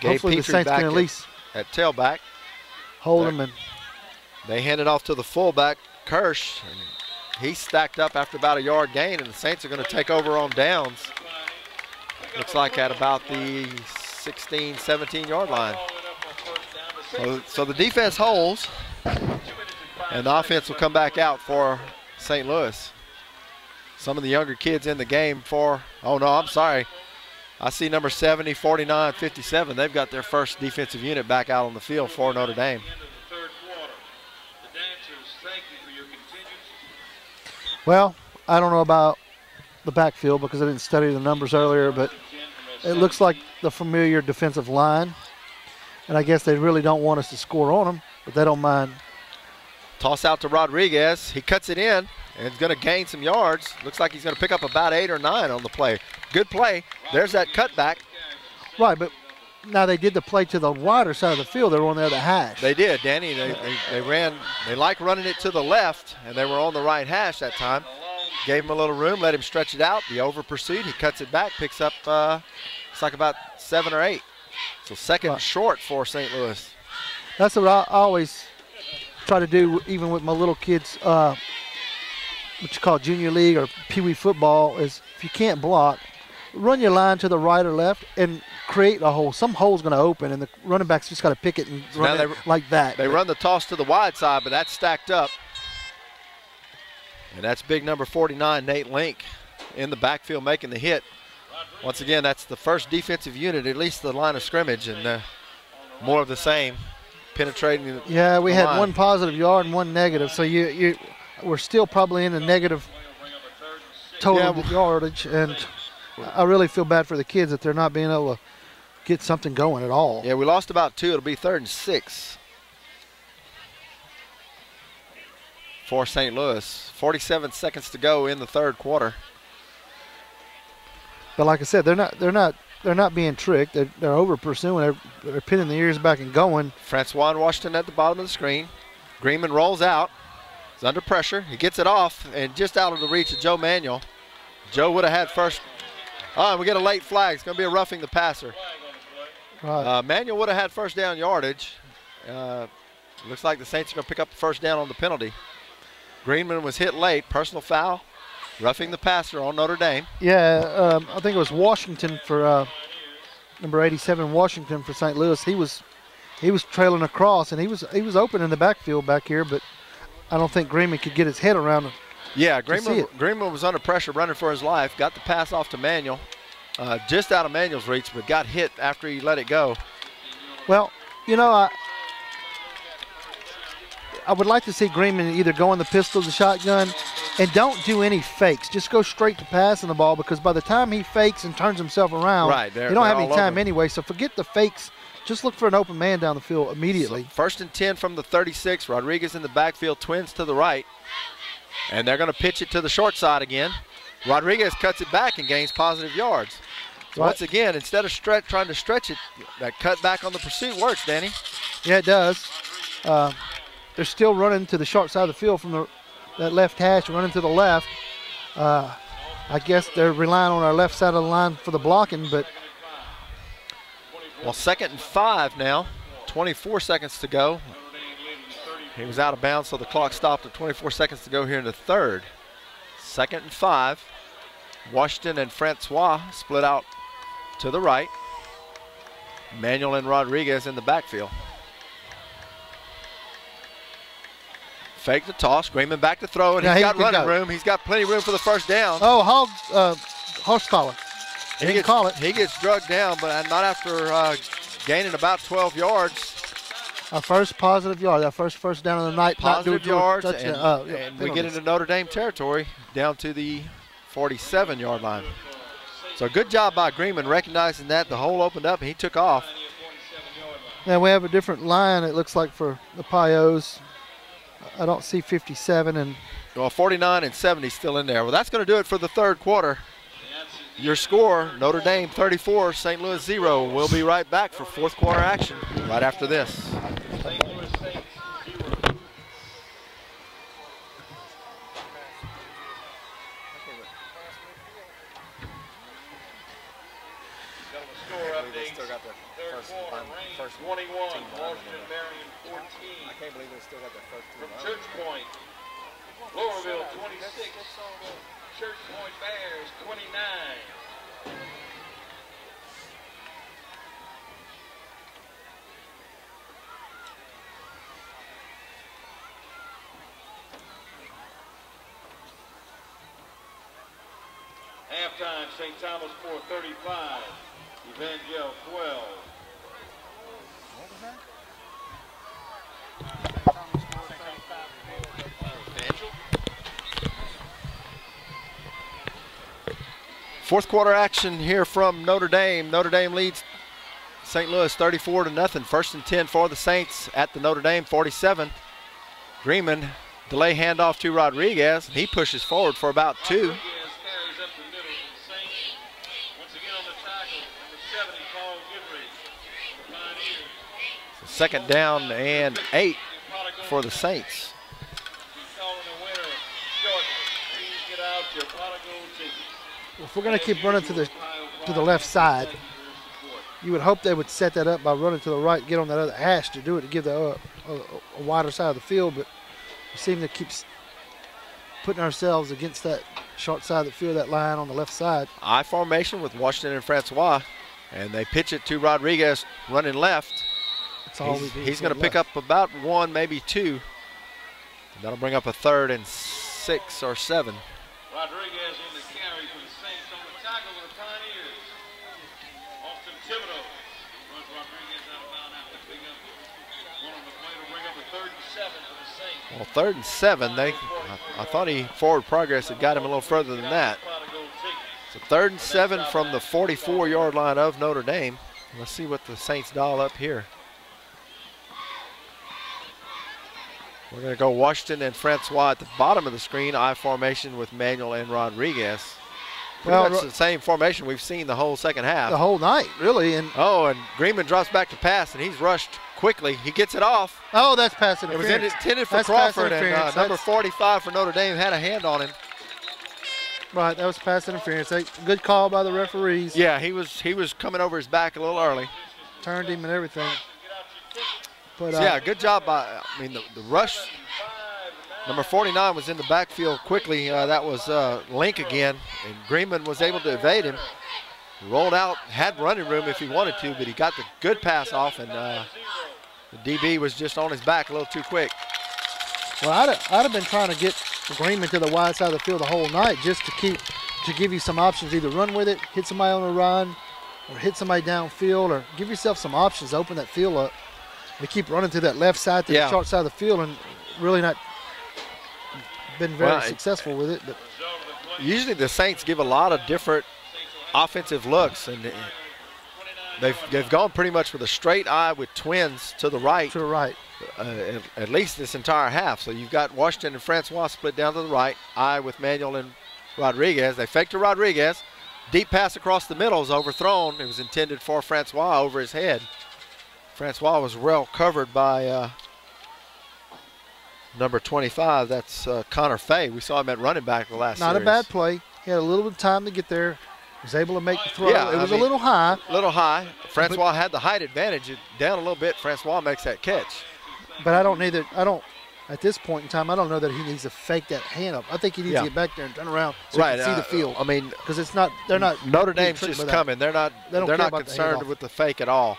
Hopefully the Saints can at least at tailback. Hold him. And they hand it off to the fullback, Kirsch. And he's stacked up after about a yard gain, and the Saints are going to take over on downs. Looks like at about the 16, 17-yard line. So the defense holds, and the offense will come back out for St. Louis. Some of the younger kids in the game for, oh no, I'm sorry. I see number 70, 49, 57. They've got their first defensive unit back out on the field for Notre Dame. Well, I don't know about the backfield because I didn't study the numbers earlier, but it looks like the familiar defensive line. And I guess they really don't want us to score on them, but they don't mind. Toss out to Rodriguez. He cuts it in. And it's going to gain some yards. Looks like he's going to pick up about 8 or 9 on the play. Good play. There's that cutback. Right, but now they did the play to the wider side of the field. They were on the other hash. They did, Danny. They ran. They like running it to the left, and they were on the right hash that time. Gave him a little room, let him stretch it out. The over pursuit, he cuts it back, picks up, it's like about 7 or 8. So second short for St. Louis. That's what I always try to do, even with my little kids, what you call junior league or pee-wee football, is if you can't block, run your line to the right or left and create a hole. Some hole's going to open, and the running back's just got to pick it and run it like that. They run the toss to the wide side, but that's stacked up. And that's big number 49, Nate Link, in the backfield making the hit. Once again, that's the first defensive unit, at least the line of scrimmage, and more of the same, penetrating. Yeah, we had line. 1 positive yard and 1 negative, so we're still probably in the negative total yardage, and I really feel bad for the kids that they're not being able to get something going at all. Yeah, we lost about 2. It'll be 3rd and 6 for St. Louis. 47 seconds to go in the 3rd quarter. But like I said, they're not being tricked. They're over pursuing. They're pinning the ears back and going. Francois Washington at the bottom of the screen. Greenman rolls out. He's under pressure. He gets it off and just out of the reach of Joe Manuel. Joe would have had first. Oh, and we get a late flag. It's going to be a roughing the passer. Right. Manuel would have had first down yardage. Looks like the Saints are going to pick up the first down on the penalty. Greenman was hit late. Personal foul. Roughing the passer on Notre Dame. Yeah, I think it was Washington for number 87, Washington for St. Louis. He was trailing across, and he was open in the backfield back here, but I don't think Greenman could get his head around. Yeah, Greenman was under pressure, running for his life. Got the pass off to Manuel, just out of Manuel's reach, but got hit after he let it go. Well, you know, I would like to see Greenman either go on the pistol, the shotgun, and don't do any fakes. Just go straight to passing the ball, because by the time he fakes and turns himself around, you don't have any time anyway. So forget the fakes. Just look for an open man down the field immediately. So 1st and 10 from the 36. Rodriguez in the backfield, twins to the right. And they're going to pitch it to the short side again. Rodriguez cuts it back and gains positive yards. So once again, instead of trying to stretch it, that cut back on the pursuit works, Danny. Yeah, it does. They're still running to the short side of the field from that left hash, running to the left. I guess they're relying on our left side of the line for the blocking, but. Well, 2nd and 5 now, 24 seconds to go. He was out of bounds, so the clock stopped at 24 seconds to go here in the 3rd. 2nd and 5. Washington and Francois split out to the right. Manuel and Rodriguez in the backfield. Fake the toss. Greenman back to throw, and he's got running room. He's got plenty of room for the first down. Oh, horse collar. He didn't call it. He gets drugged down, but not after gaining about 12 yards. Our first positive yard, our first down of the night. Positive yards, and we get into Notre Dame territory down to the 47-yard line. So good job by Greenman recognizing that. The hole opened up, and he took off. Now we have a different line, it looks like, for the Pios. I don't see 57 and. Well, 49 and 70 still in there. Well, that's going to do it for the 3rd quarter. Your score, Notre Dame 34, St. Louis 0. We'll be right back for 4th quarter action right after this. First 21, Washington Marion 14. I can't believe they still got their first From Church Point, Lowerville 26, Church Point Bears 29. Halftime, St. Thomas 4:35, Evangel 12. What was that? Fourth quarter action here from Notre Dame. Notre Dame leads St. Louis 34-0. 1st and 10 for the Saints at the Notre Dame 47. Greenman, delay handoff to Rodriguez. He pushes forward for about 2. Carries up the middle for the Saints. Once again on the tackle, number 70, Paul Goodrich. Second down and 8 for the Saints. If we're going to keep running to the left side, you would hope they would set that up by running to the right, get on that other hash to do it, to give the a wider side of the field. But we seem to keep putting ourselves against that short side of the field, that line on the left side. I formation with Washington and Francois, and they pitch it to Rodriguez running left. That's all we do. He's going to pick up about 1, maybe 2. That'll bring up a 3rd and 6 or 7. Rodriguez in the carry for the Saints on the tackle of the Pioneers. Austin Thibodeau runs Rodriguez out of bounds after picking up one on the play to bring up a 3rd and 7 for the Saints. Well, 3rd and 7. I thought forward progress had got him a little further than that. So 3rd and 7 from the 44-yard line of Notre Dame. Let's see what the Saints dial up here. We're going to go Washington and Francois at the bottom of the screen, I formation with Manuel and Rodriguez. Well, that's the same formation we've seen the whole second half. The whole night, really. And Greenman drops back to pass, and he's rushed quickly. He gets it off. Oh, that's pass interference. It was intended for Crawford, and number 45 for Notre Dame had a hand on him. Right, that was pass interference. Good call by the referees. Yeah, he was coming over his back a little early. Turned him and everything. But, yeah, good job by, the rush. Number 49 was in the backfield quickly. That was Link again, and Greenman was able to evade him. Rolled out, had running room if he wanted to, but he got the good pass off, and the DB was just on his back a little too quick. Well, I'd have been trying to get Greenman to the wide side of the field the whole night just to give you some options. Either run with it, hit somebody on a run, or hit somebody downfield, or give yourself some options to open that field up. They keep running to that left side, to the short side of the field, and really not been very successful with it. But usually the Saints give a lot of different offensive looks, and they've gone pretty much with a straight eye with twins to the right. To the right. At least this entire half. So you've got Washington and Francois split down to the right. Eye with Manuel and Rodriguez. They fake to Rodriguez. Deep pass across the middle is overthrown. It was intended for Francois over his head. Francois was well covered by number 25. That's Connor Fay. We saw him at running back the last series. Not a bad play. He had a little bit of time to get there. Was able to make the throw. Yeah, it was a little high. A little high. Francois had the height advantage. Down a little bit, Francois makes that catch. But at this point in time, I don't know that he needs to fake that hand up. I think he needs to get back there and turn around so he can see the field. Because it's not, they're not. Notre Dame's just coming. They're not concerned with the fake at all.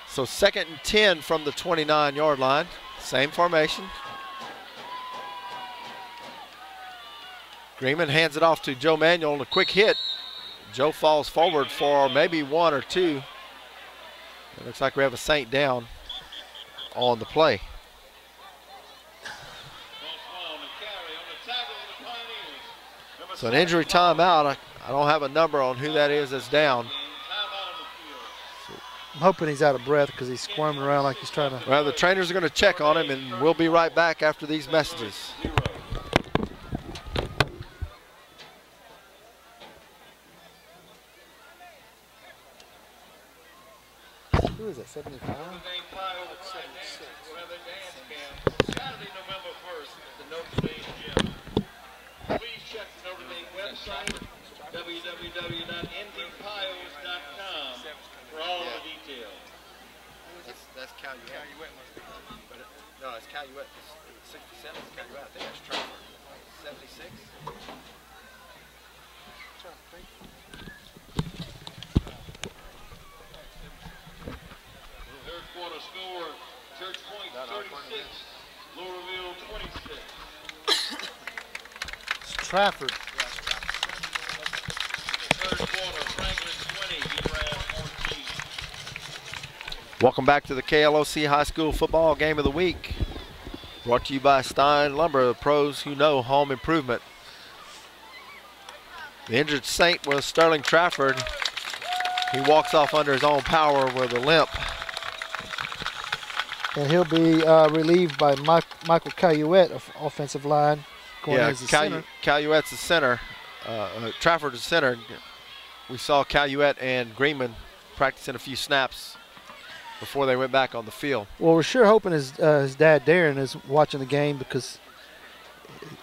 So 2nd and 10 from the 29-yard line. Same formation. Greenman hands it off to Joe Manuel and a quick hit. Joe falls forward for maybe 1 or 2. It looks like we have a Saint down on the play. So an injury timeout. I don't have a number on who that is that's down. I'm hoping he's out of breath because he's squirming around like he's trying to. Well, the trainers are going to check on him, and we'll be right back after these messages. Who is that, 75? Saturday, November 1st at the Notre Dame Gym. Please check the Notre Dame website, www.ndpios.com, for all the details. That's Calumet. No, it's Calumet. 67 is Calumet. I think that's Trafford. 76. Third quarter score, Church Point 36, Louisville 26. It's Trafford. Third quarter, Franklin 20, Uras 14. Welcome back to the KLOC High School Football Game of the Week. Brought to you by Stein Lumber, the pros who know home improvement. The injured Saint was Sterling Trafford. He walks off under his own power with a limp. And he'll be relieved by Michael Calumet of offensive line. Going as the center. Calumet's the center. Trafford is center. We saw Calumet and Greenman practicing a few snaps before they went back on the field. Well, we're sure hoping his dad, Darren, is watching the game because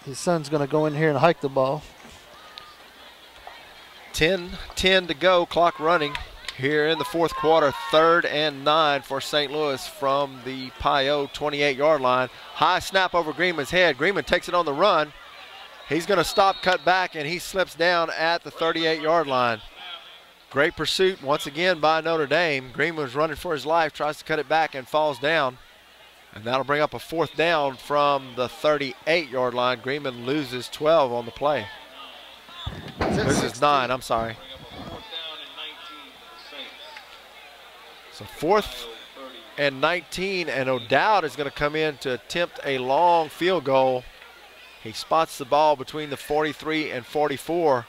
his son's going to go in here and hike the ball. 10 to go, clock running here in the fourth quarter. 3rd and 9 for St. Louis from the Pio 28-yard line. High snap over Greenman's head. Greenman takes it on the run. He's going to stop, cut back, and he slips down at the 38-yard line. Great pursuit once again by Notre Dame. Greenman was running for his life, tries to cut it back and falls down. And that'll bring up a 4th down from the 38-yard line. Greenman loses 12 on the play. Loses 9, I'm sorry. So 4th and 19, and O'Dowd is going to come in to attempt a long field goal. He spots the ball between the 43 and 44.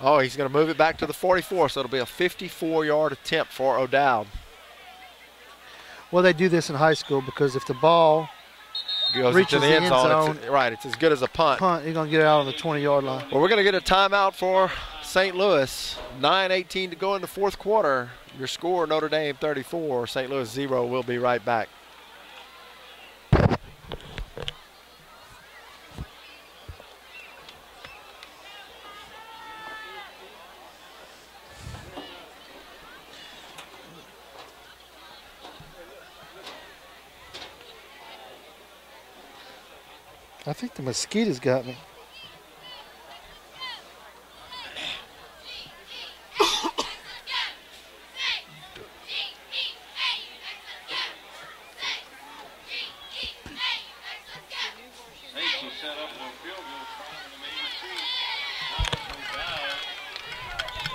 Oh, he's going to move it back to the 44, so it'll be a 54-yard attempt for O'Dowd. Well, they do this in high school because if the ball goes reaches into the end zone, zone, right, it's as good as a punt. You're going to get it out on the 20-yard line. Well, we're going to get a timeout for St. Louis. 9:18 to go in the fourth quarter. Your score, Notre Dame 34, St. Louis 0. We'll be right back. I think the mosquitoes got me.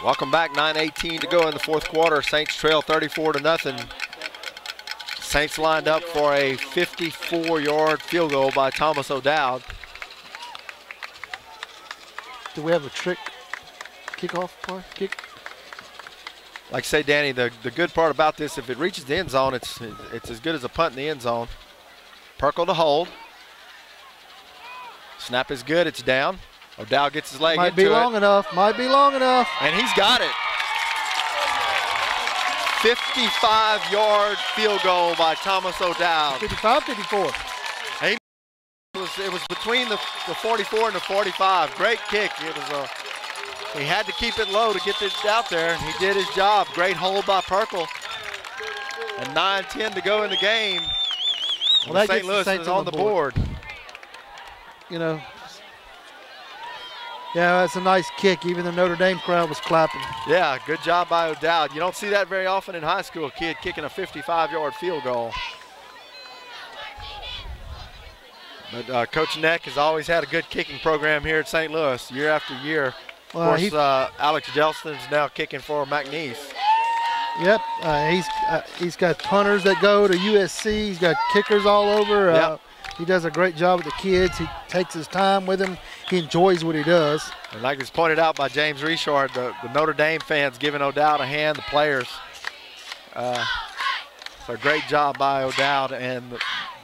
Welcome back. 9:18 to go in the fourth quarter. Saints trail 34-0. Saints lined up for a 54-yard field goal by Thomas O'Dowd. Do we have a trick kickoff play? Like I say, Danny, the good part about this, if it reaches the end zone, it's as good as a punt in the end zone. Perkle to hold. Snap is good. It's down. O'Dowd gets his leg into it. Might be long enough. Might be long enough. And he's got it. 55-yard field goal by Thomas O'Dowd. 55, 54. It was between the 44 and the 45. Great kick. He had to keep it low to get this out there. He did his job. Great hold by Perkle. And 9:10 to go in the game. Well, St. Louis is on the board. You know, yeah, that's a nice kick. Even the Notre Dame crowd was clapping. Yeah, good job by O'Dowd. You don't see that very often in high school, a kid kicking a 55-yard field goal. But Coach Neck has always had a good kicking program here at St. Louis, year after year. Well, of course, Alex Jelston's now kicking for McNeese. Yep, he's got punters that go to USC. He's got kickers all over. Yep. He does a great job with the kids. He takes his time with them. He enjoys what he does. And like it's pointed out by James Richard, the Notre Dame fans giving O'Dowd a hand, the players. So great job by O'Dowd and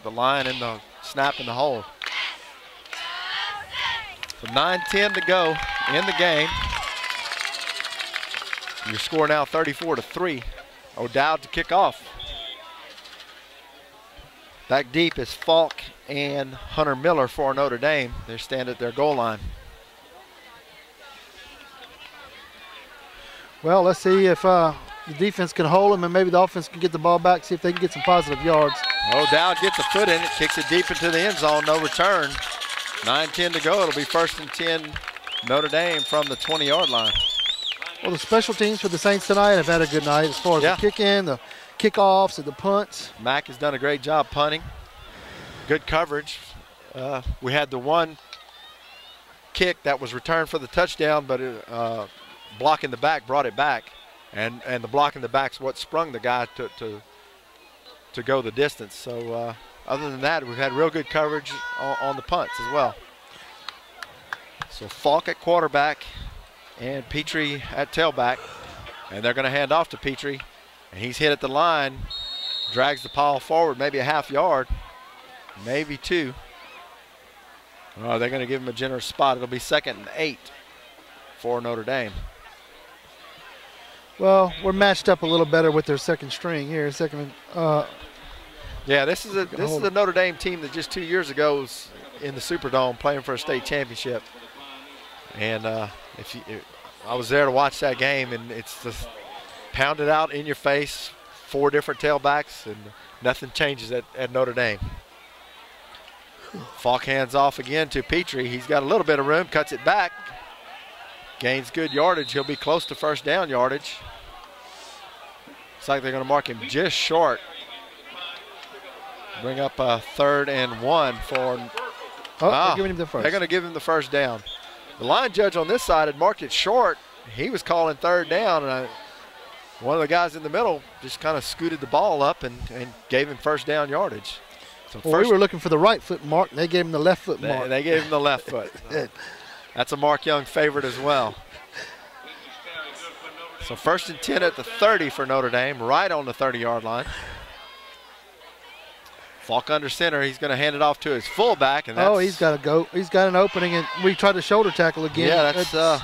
the line and the snap and the hold. So 9:10 to go in the game. Your score now 34-3. O'Dowd to kick off. Back deep is Falk and Hunter Miller for Notre Dame. They stand at their goal line. Well, let's see if the defense can hold them and maybe the offense can get the ball back, see if they can get some positive yards. O'Dowd gets a foot in it, kicks it deep into the end zone, no return. 9:10 to go. It'll be 1st and 10 Notre Dame from the 20-yard line. Well, the special teams for the Saints tonight have had a good night as far as the kick-in, the kickoffs, and the punts. Mack has done a great job punting. Good coverage. We had the one kick that was returned for the touchdown, but block in the back brought it back. And the block in the back's what sprung the guy to go the distance. So other than that, we've had real good coverage on the punts as well. So Falk at quarterback and Petrie at tailback. And they're going to hand off to Petrie. And he's hit at the line, drags the ball forward maybe a half yard, maybe 2. Oh, they're going to give him a generous spot. It'll be 2nd and 8 for Notre Dame. Well, we're matched up a little better with their second string here. Yeah, this is a Notre Dame team that just 2 years ago was in the Superdome playing for a state championship. And I was there to watch that game, and it's just pounded out in your face, 4 different tailbacks, and nothing changes at Notre Dame. Falk hands off again to Petrie. He's got a little bit of room, cuts it back, gains good yardage. He'll be close to first down yardage. Looks like they're going to mark him just short. Bring up a 3rd and 1 for. They're giving him the first. They're going to give him the first down. The line judge on this side had marked it short. He was calling 3rd down, and one of the guys in the middle just kind of scooted the ball up and gave him first down yardage. So we were looking for the right foot mark, and they gave him the left foot mark. They gave him the left foot. That's a Mark Young favorite as well. So 1st and 10 at the 30 for Notre Dame, right on the 30-yard line. Falk under center. He's going to hand it off to his fullback. And he's got to go. He's got an opening, and we tried to shoulder tackle again. Yeah,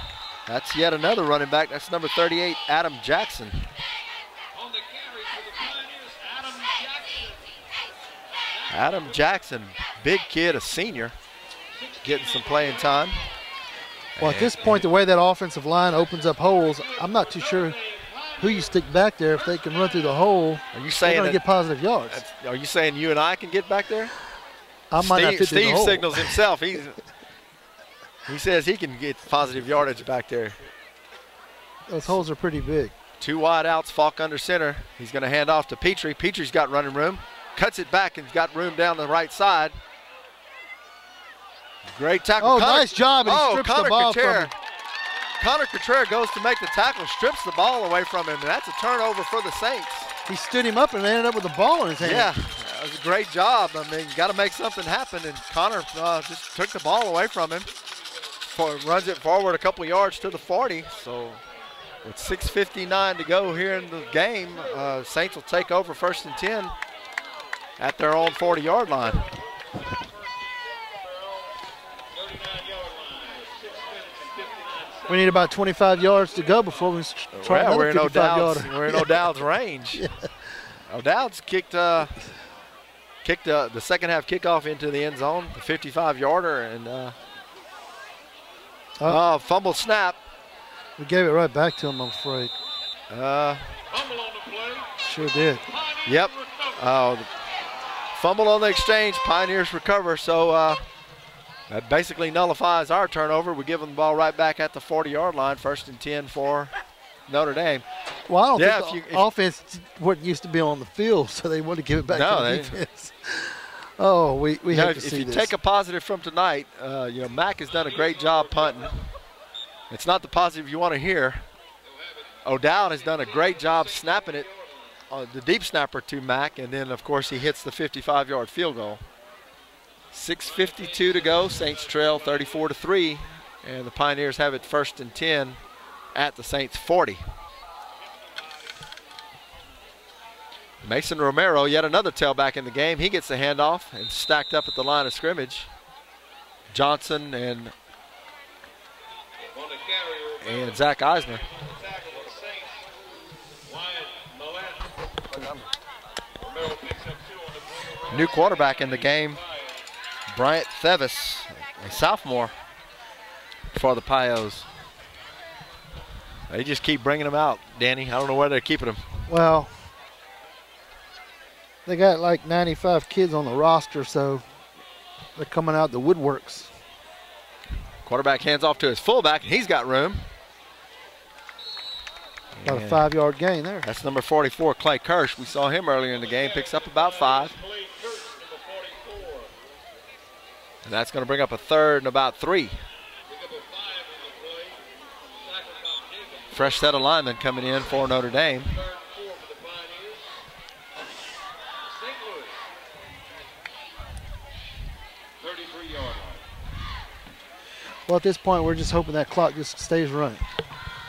that's yet another running back. That's number 38, Adam Jackson. On the carry for the Pioneers, Adam Jackson. Adam Jackson, big kid, a senior, getting some playing time. Well, at this point, the way that offensive line opens up holes, I'm not too sure who you stick back there. If they can run through the hole, are you saying they're going to get positive yards. Are you saying you and I can get back there? I might not fit through the Steve hole. signals himself. He says he can get positive yardage back there. Those holes are pretty big. 2 wide outs, Falk under center. He's going to hand off to Petrie. Petrie's got running room. Cuts it back and got room down the right side. Great tackle. Oh, nice job. And he strips Connor the ball Couture. from him. Connor Couture goes to make the tackle, strips the ball away from him, and that's a turnover for the Saints. He stood him up and ended up with the ball in his hand. Yeah, that was a great job. I mean, got to make something happen, and Connor just took the ball away from him. Runs it forward a couple yards to the 40. So with 6:59 to go here in the game, Saints will take over 1st and 10 at their own 40-yard line. We need about 25 yards to go before we try another 55-yarder. We're in O'Dowd's range. Yeah. O'Dowd's kicked the second half kickoff into the end zone, the 55-yarder, and fumble snap. We gave it right back to him, I'm afraid. Sure did. Yep. Fumble on the exchange. Pioneers recover, so that basically nullifies our turnover. We give them the ball right back at the 40-yard line, 1st and 10 for Notre Dame. Well, I don't think the offense wasn't used to be on the field, so they want to give it back to the defense. Oh, we have to see this. If you take a positive from tonight, Mack has done a great job punting. It's not the positive you want to hear. O'Dowd has done a great job snapping it, the deep snapper to Mack, and then, of course, he hits the 55-yard field goal. 6:52 to go. Saints trail 34-3, and the Pioneers have it 1st and 10 at the Saints 40. Mason Romero, yet another tailback in the game. He gets the handoff and stacked up at the line of scrimmage. Johnson and Zach Eisner. New quarterback in the game, Bryant Thevis, a sophomore for the Pios. They just keep bringing them out, Danny. I don't know where they're keeping them. Well, they got like 95 kids on the roster, so they're coming out the woodworks. Quarterback hands off to his fullback, and he's got room. About a 5-yard gain there. That's number 44, Clay Kirsch. We saw him earlier in the game. Picks up about 5. And that's going to bring up a 3rd and about 3. Fresh set of linemen coming in for Notre Dame. Well, at this point, we're just hoping that clock just stays running.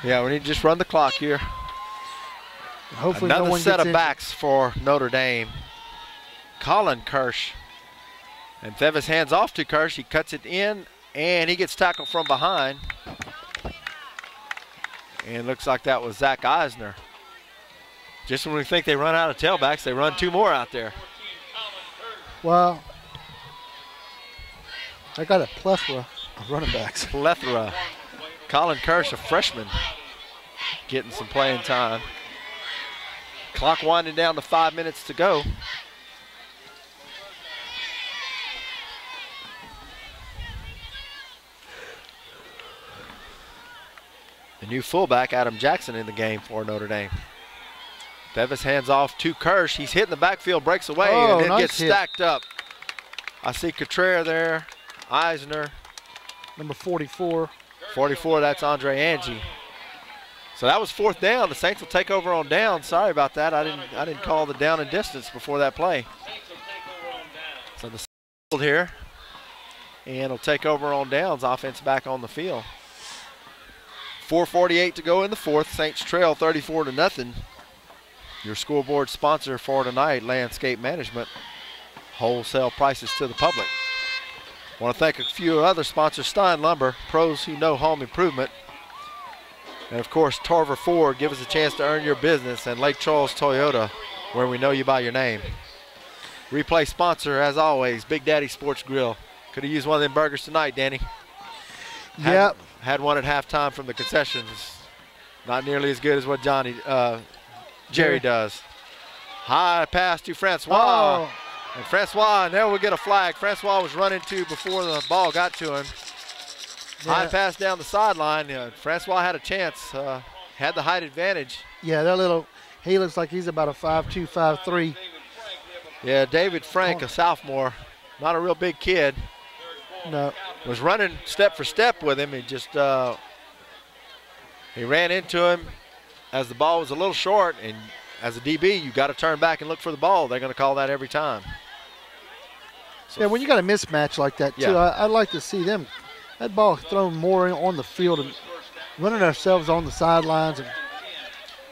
Yeah, we need to just run the clock here. Hopefully another no one set gets of backs for Notre Dame. Colin Kirsch. And Thevis hands off to Kirsch. He cuts it in, and he gets tackled from behind. And looks like that was Zach Eisner. Just when we think they run out of tailbacks, they run 2 more out there. Well, I got a plethora of running backs. Plethora. Colin Kirsch, a freshman, getting some playing time. Clock winding down to 5 minutes to go. The new fullback, Adam Jackson, in the game for Notre Dame. Bevis hands off to Kirsch. He's hitting the backfield, breaks away, and then nice gets hit. stacked up. I see Cotrere there, Eisner. Number 44. 44, that's Andre Angie. So that was 4th down. The Saints will take over on down. Sorry about that. I didn't call the down and distance before that play. So the field here, and will take over on downs. Offense back on the field. 4:48 to go in the 4th. Saints trail 34-0. Your scoreboard sponsor for tonight, Landscape Management. Wholesale prices to the public. Want to thank a few other sponsors: Stein Lumber, pros who know home improvement. And of course, Tarver Ford, give us a chance to earn your business. And Lake Charles Toyota, where we know you by your name. Replay sponsor, as always, Big Daddy Sports Grill. Could have used one of them burgers tonight, Danny. Yep. Had one at halftime from the concessions. Not nearly as good as what Jerry does. High pass to Francois. Oh. And Francois, and there we get a flag. Francois was running to before the ball got to him. High pass down the sideline. Francois had a chance, had the height advantage. Yeah, he looks like he's about a 5'2", 5'3". Yeah, David Frank, a sophomore, not a real big kid. No. Was running step for step with him. He just, he ran into him as the ball was a little short, and as a DB, you got to turn back and look for the ball. They're going to call that every time. So Yeah, when you got a mismatch like that, too, Yeah. I'd like to see them, that ball thrown more on the field and running ourselves on the sidelines and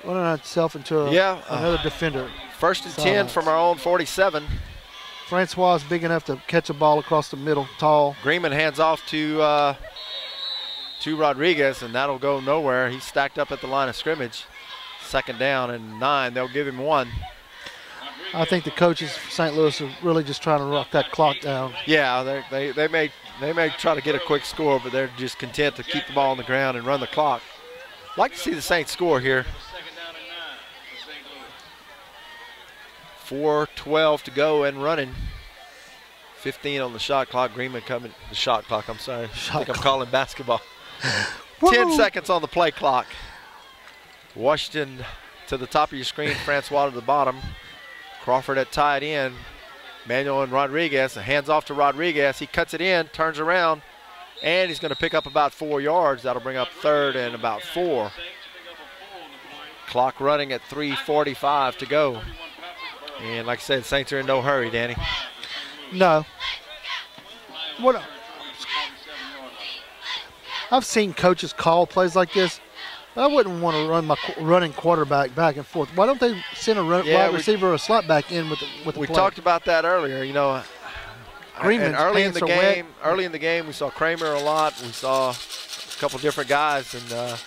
running ourselves into another defender. 1st and 10 from our own 47. Francois is big enough to catch a ball across the middle, tall. Greenman hands off to Rodriguez, and that'll go nowhere. He's stacked up at the line of scrimmage. 2nd down and 9. They'll give him 1. I think the coaches for St. Louis are really just trying to rock that clock down. Yeah, they may try to get a quick score, but they're just content to keep the ball on the ground and run the clock. Like to see the Saints score here. 4:12 to go and running. 15 on the shot clock. Greenman coming. The shot clock, I'm sorry. I think I'm calling basketball. 10 seconds on the play clock. Washington to the top of your screen. Francois to the bottom. Crawford at tight end. Manuel and Rodriguez. Hands off to Rodriguez. He cuts it in, turns around, and he's going to pick up about 4 yards. That'll bring up 3rd and about 4. Clock running at 3:45 to go. And like I said, Saints are in no hurry, Danny. No. I've seen coaches call plays like this. I wouldn't want to run my running quarterback back and forth. Why don't they send a wide receiver or a slot back in with the We play? talked about that earlier. You know, Greenman's and early in the pants are game, early in the game, we saw Kramer a lot. We saw a couple different guys, and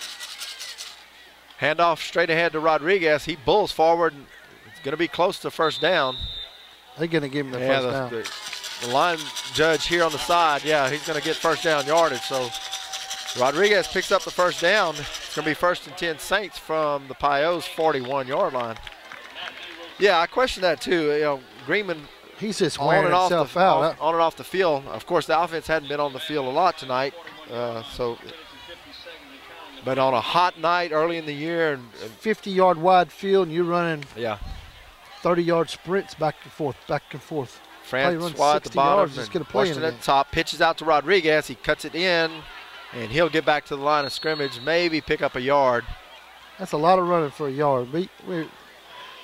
handoff straight ahead to Rodriguez. He bulls forward. And it's going to be close to 1st down. They're going to give him the first down. The line judge here on the side, he's going to get 1st down yardage. So Rodriguez picks up the 1st down. It's going to be 1st and 10 Saints from the Pios 41-yard line. Yeah, I question that too. You know, Greenman, he's just wearing himself out. On and off the field. Of course, the offense hadn't been on the field a lot tonight. But on a hot night early in the year, and 50-yard wide field, and you're running 30-yard sprints back and forth. Francois at the bottom, and Washington at the top, pitches out to Rodriguez. He cuts it in, and he'll get back to the line of scrimmage, maybe pick up a yard. That's a lot of running for a yard. We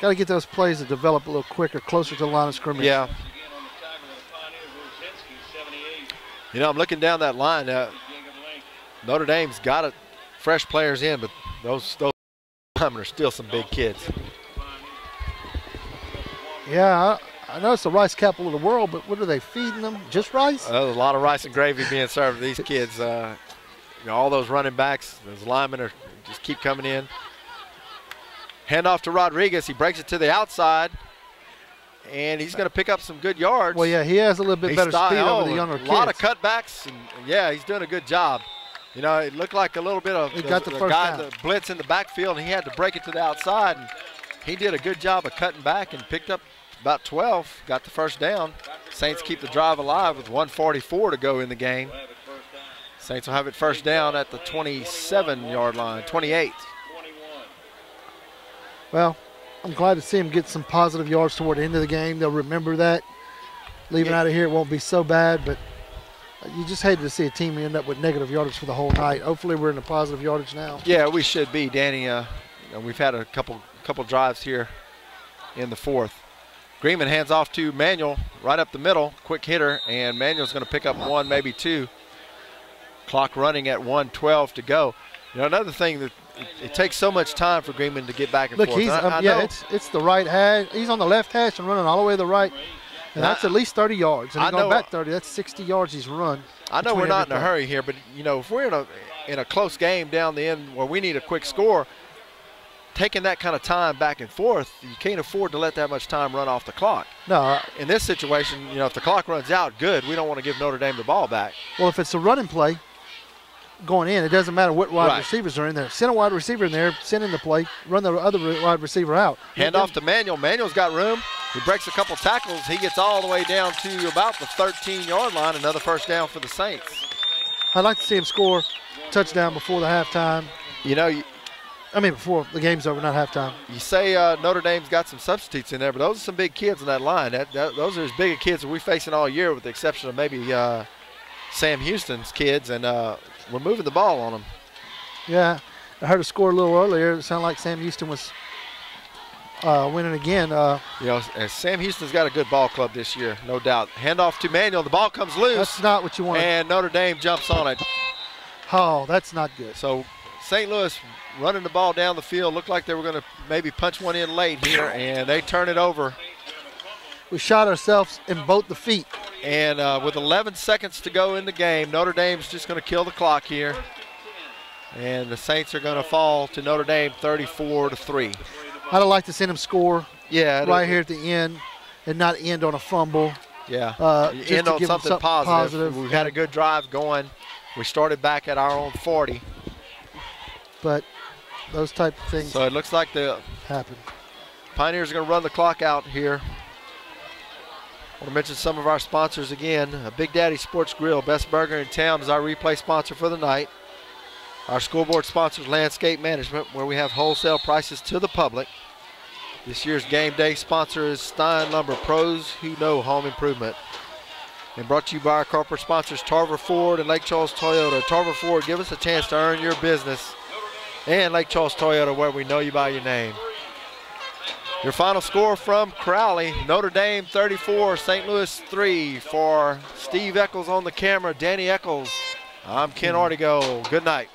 got to get those plays to develop a little quicker, closer to the line of scrimmage. Yeah. You know, I'm looking down that line. Notre Dame's got fresh players in, but those are still some big kids. Yeah, I know it's the rice capital of the world, but what are they feeding them? Just rice? A lot of rice and gravy being served to these kids. all those running backs, those linemen are just keep coming in. Handoff to Rodriguez. He breaks it to the outside, and he's going to pick up some good yards. Well, yeah, he has a little bit better speed over the younger kids. A lot of cutbacks, and yeah, he's doing a good job. You know, it looked like a little bit of he got the first guy, down. the blitz in the backfield, and he had to break it to the outside, and he did a good job of cutting back and picked up about 12, got the first down. Saints keep the drive alive with 1:44 to go in the game. Saints will have it first down at the 27-yard line, 28. Well, I'm glad to see him get some positive yards toward the end of the game. They'll remember that. Leaving out of here, it won't be so bad, but you just hated to see a team end up with negative yardage for the whole night. Hopefully we're in a positive yardage now. Yeah, we should be, Danny. We've had a couple drives here in the fourth. Greenman hands off to Manuel right up the middle, quick hitter, and Manuel's going to pick up one, maybe two. Clock running at 1:12 to go. You know, another thing that it takes so much time for Greenman to get back and forth. Look, he's it's the right hash. He's on the left hash and running all the way to the right, and that's at least 30 yards. And going back 30, that's 60 yards he's run. I know we're not in a hurry here, but you know, if we're in a close game down the end where we need a quick score, taking that kind of time back and forth, you can't afford to let that much time run off the clock. No. In this situation, you know, if the clock runs out, good. We don't want to give Notre Dame the ball back. Well, if it's a running play going in, it doesn't matter what wide receivers are in there. Send a wide receiver in there, send in the play, run the other wide receiver out. Hand off to Manuel. Manuel's got room. He breaks a couple tackles. He gets all the way down to about the 13-yard line. Another first down for the Saints. I'd like to see him score a touchdown before the halftime. You know, before the game's over, not halftime. You say Notre Dame's got some substitutes in there, but those are some big kids in that line. Those are as big a kids as we're facing all year, with the exception of maybe Sam Houston's kids, and we're moving the ball on them. Yeah, I heard a score a little earlier. It sounded like Sam Houston was winning again. You know, Sam Houston's got a good ball club this year, no doubt. Handoff to Manuel. The ball comes loose. That's not what you want. And Notre Dame jumps on it. Oh, that's not good. So St. Louis running the ball down the field. Looked like they were going to maybe punch one in late here, and they turn it over. We shot ourselves in both the feet. And with 11 seconds to go in the game, Notre Dame's just going to kill the clock here. And the Saints are going to fall to Notre Dame 34-3. I'd have liked to see them score right here at the end and not end on a fumble. Yeah, end on something positive. We've had a good drive going. We started back at our own 40. But those type of things so it looks like the happen. Pioneers are going to run the clock out here. I want to mention some of our sponsors again. Big Daddy Sports Grill, best burger in town, is our replay sponsor for the night. Our scoreboard sponsors Landscape Management, where we have wholesale prices to the public. This year's game day sponsor is Stein Lumber, pros who know home improvement. And brought to you by our corporate sponsors Tarver Ford and Lake Charles Toyota. Tarver Ford, give us a chance to earn your business. And Lake Charles Toyota, where we know you by your name. Your final score from Crowley, Notre Dame 34, St. Louis 3. For Steve Eccles on the camera, Danny Eccles, I'm Ken Artigo. Good night.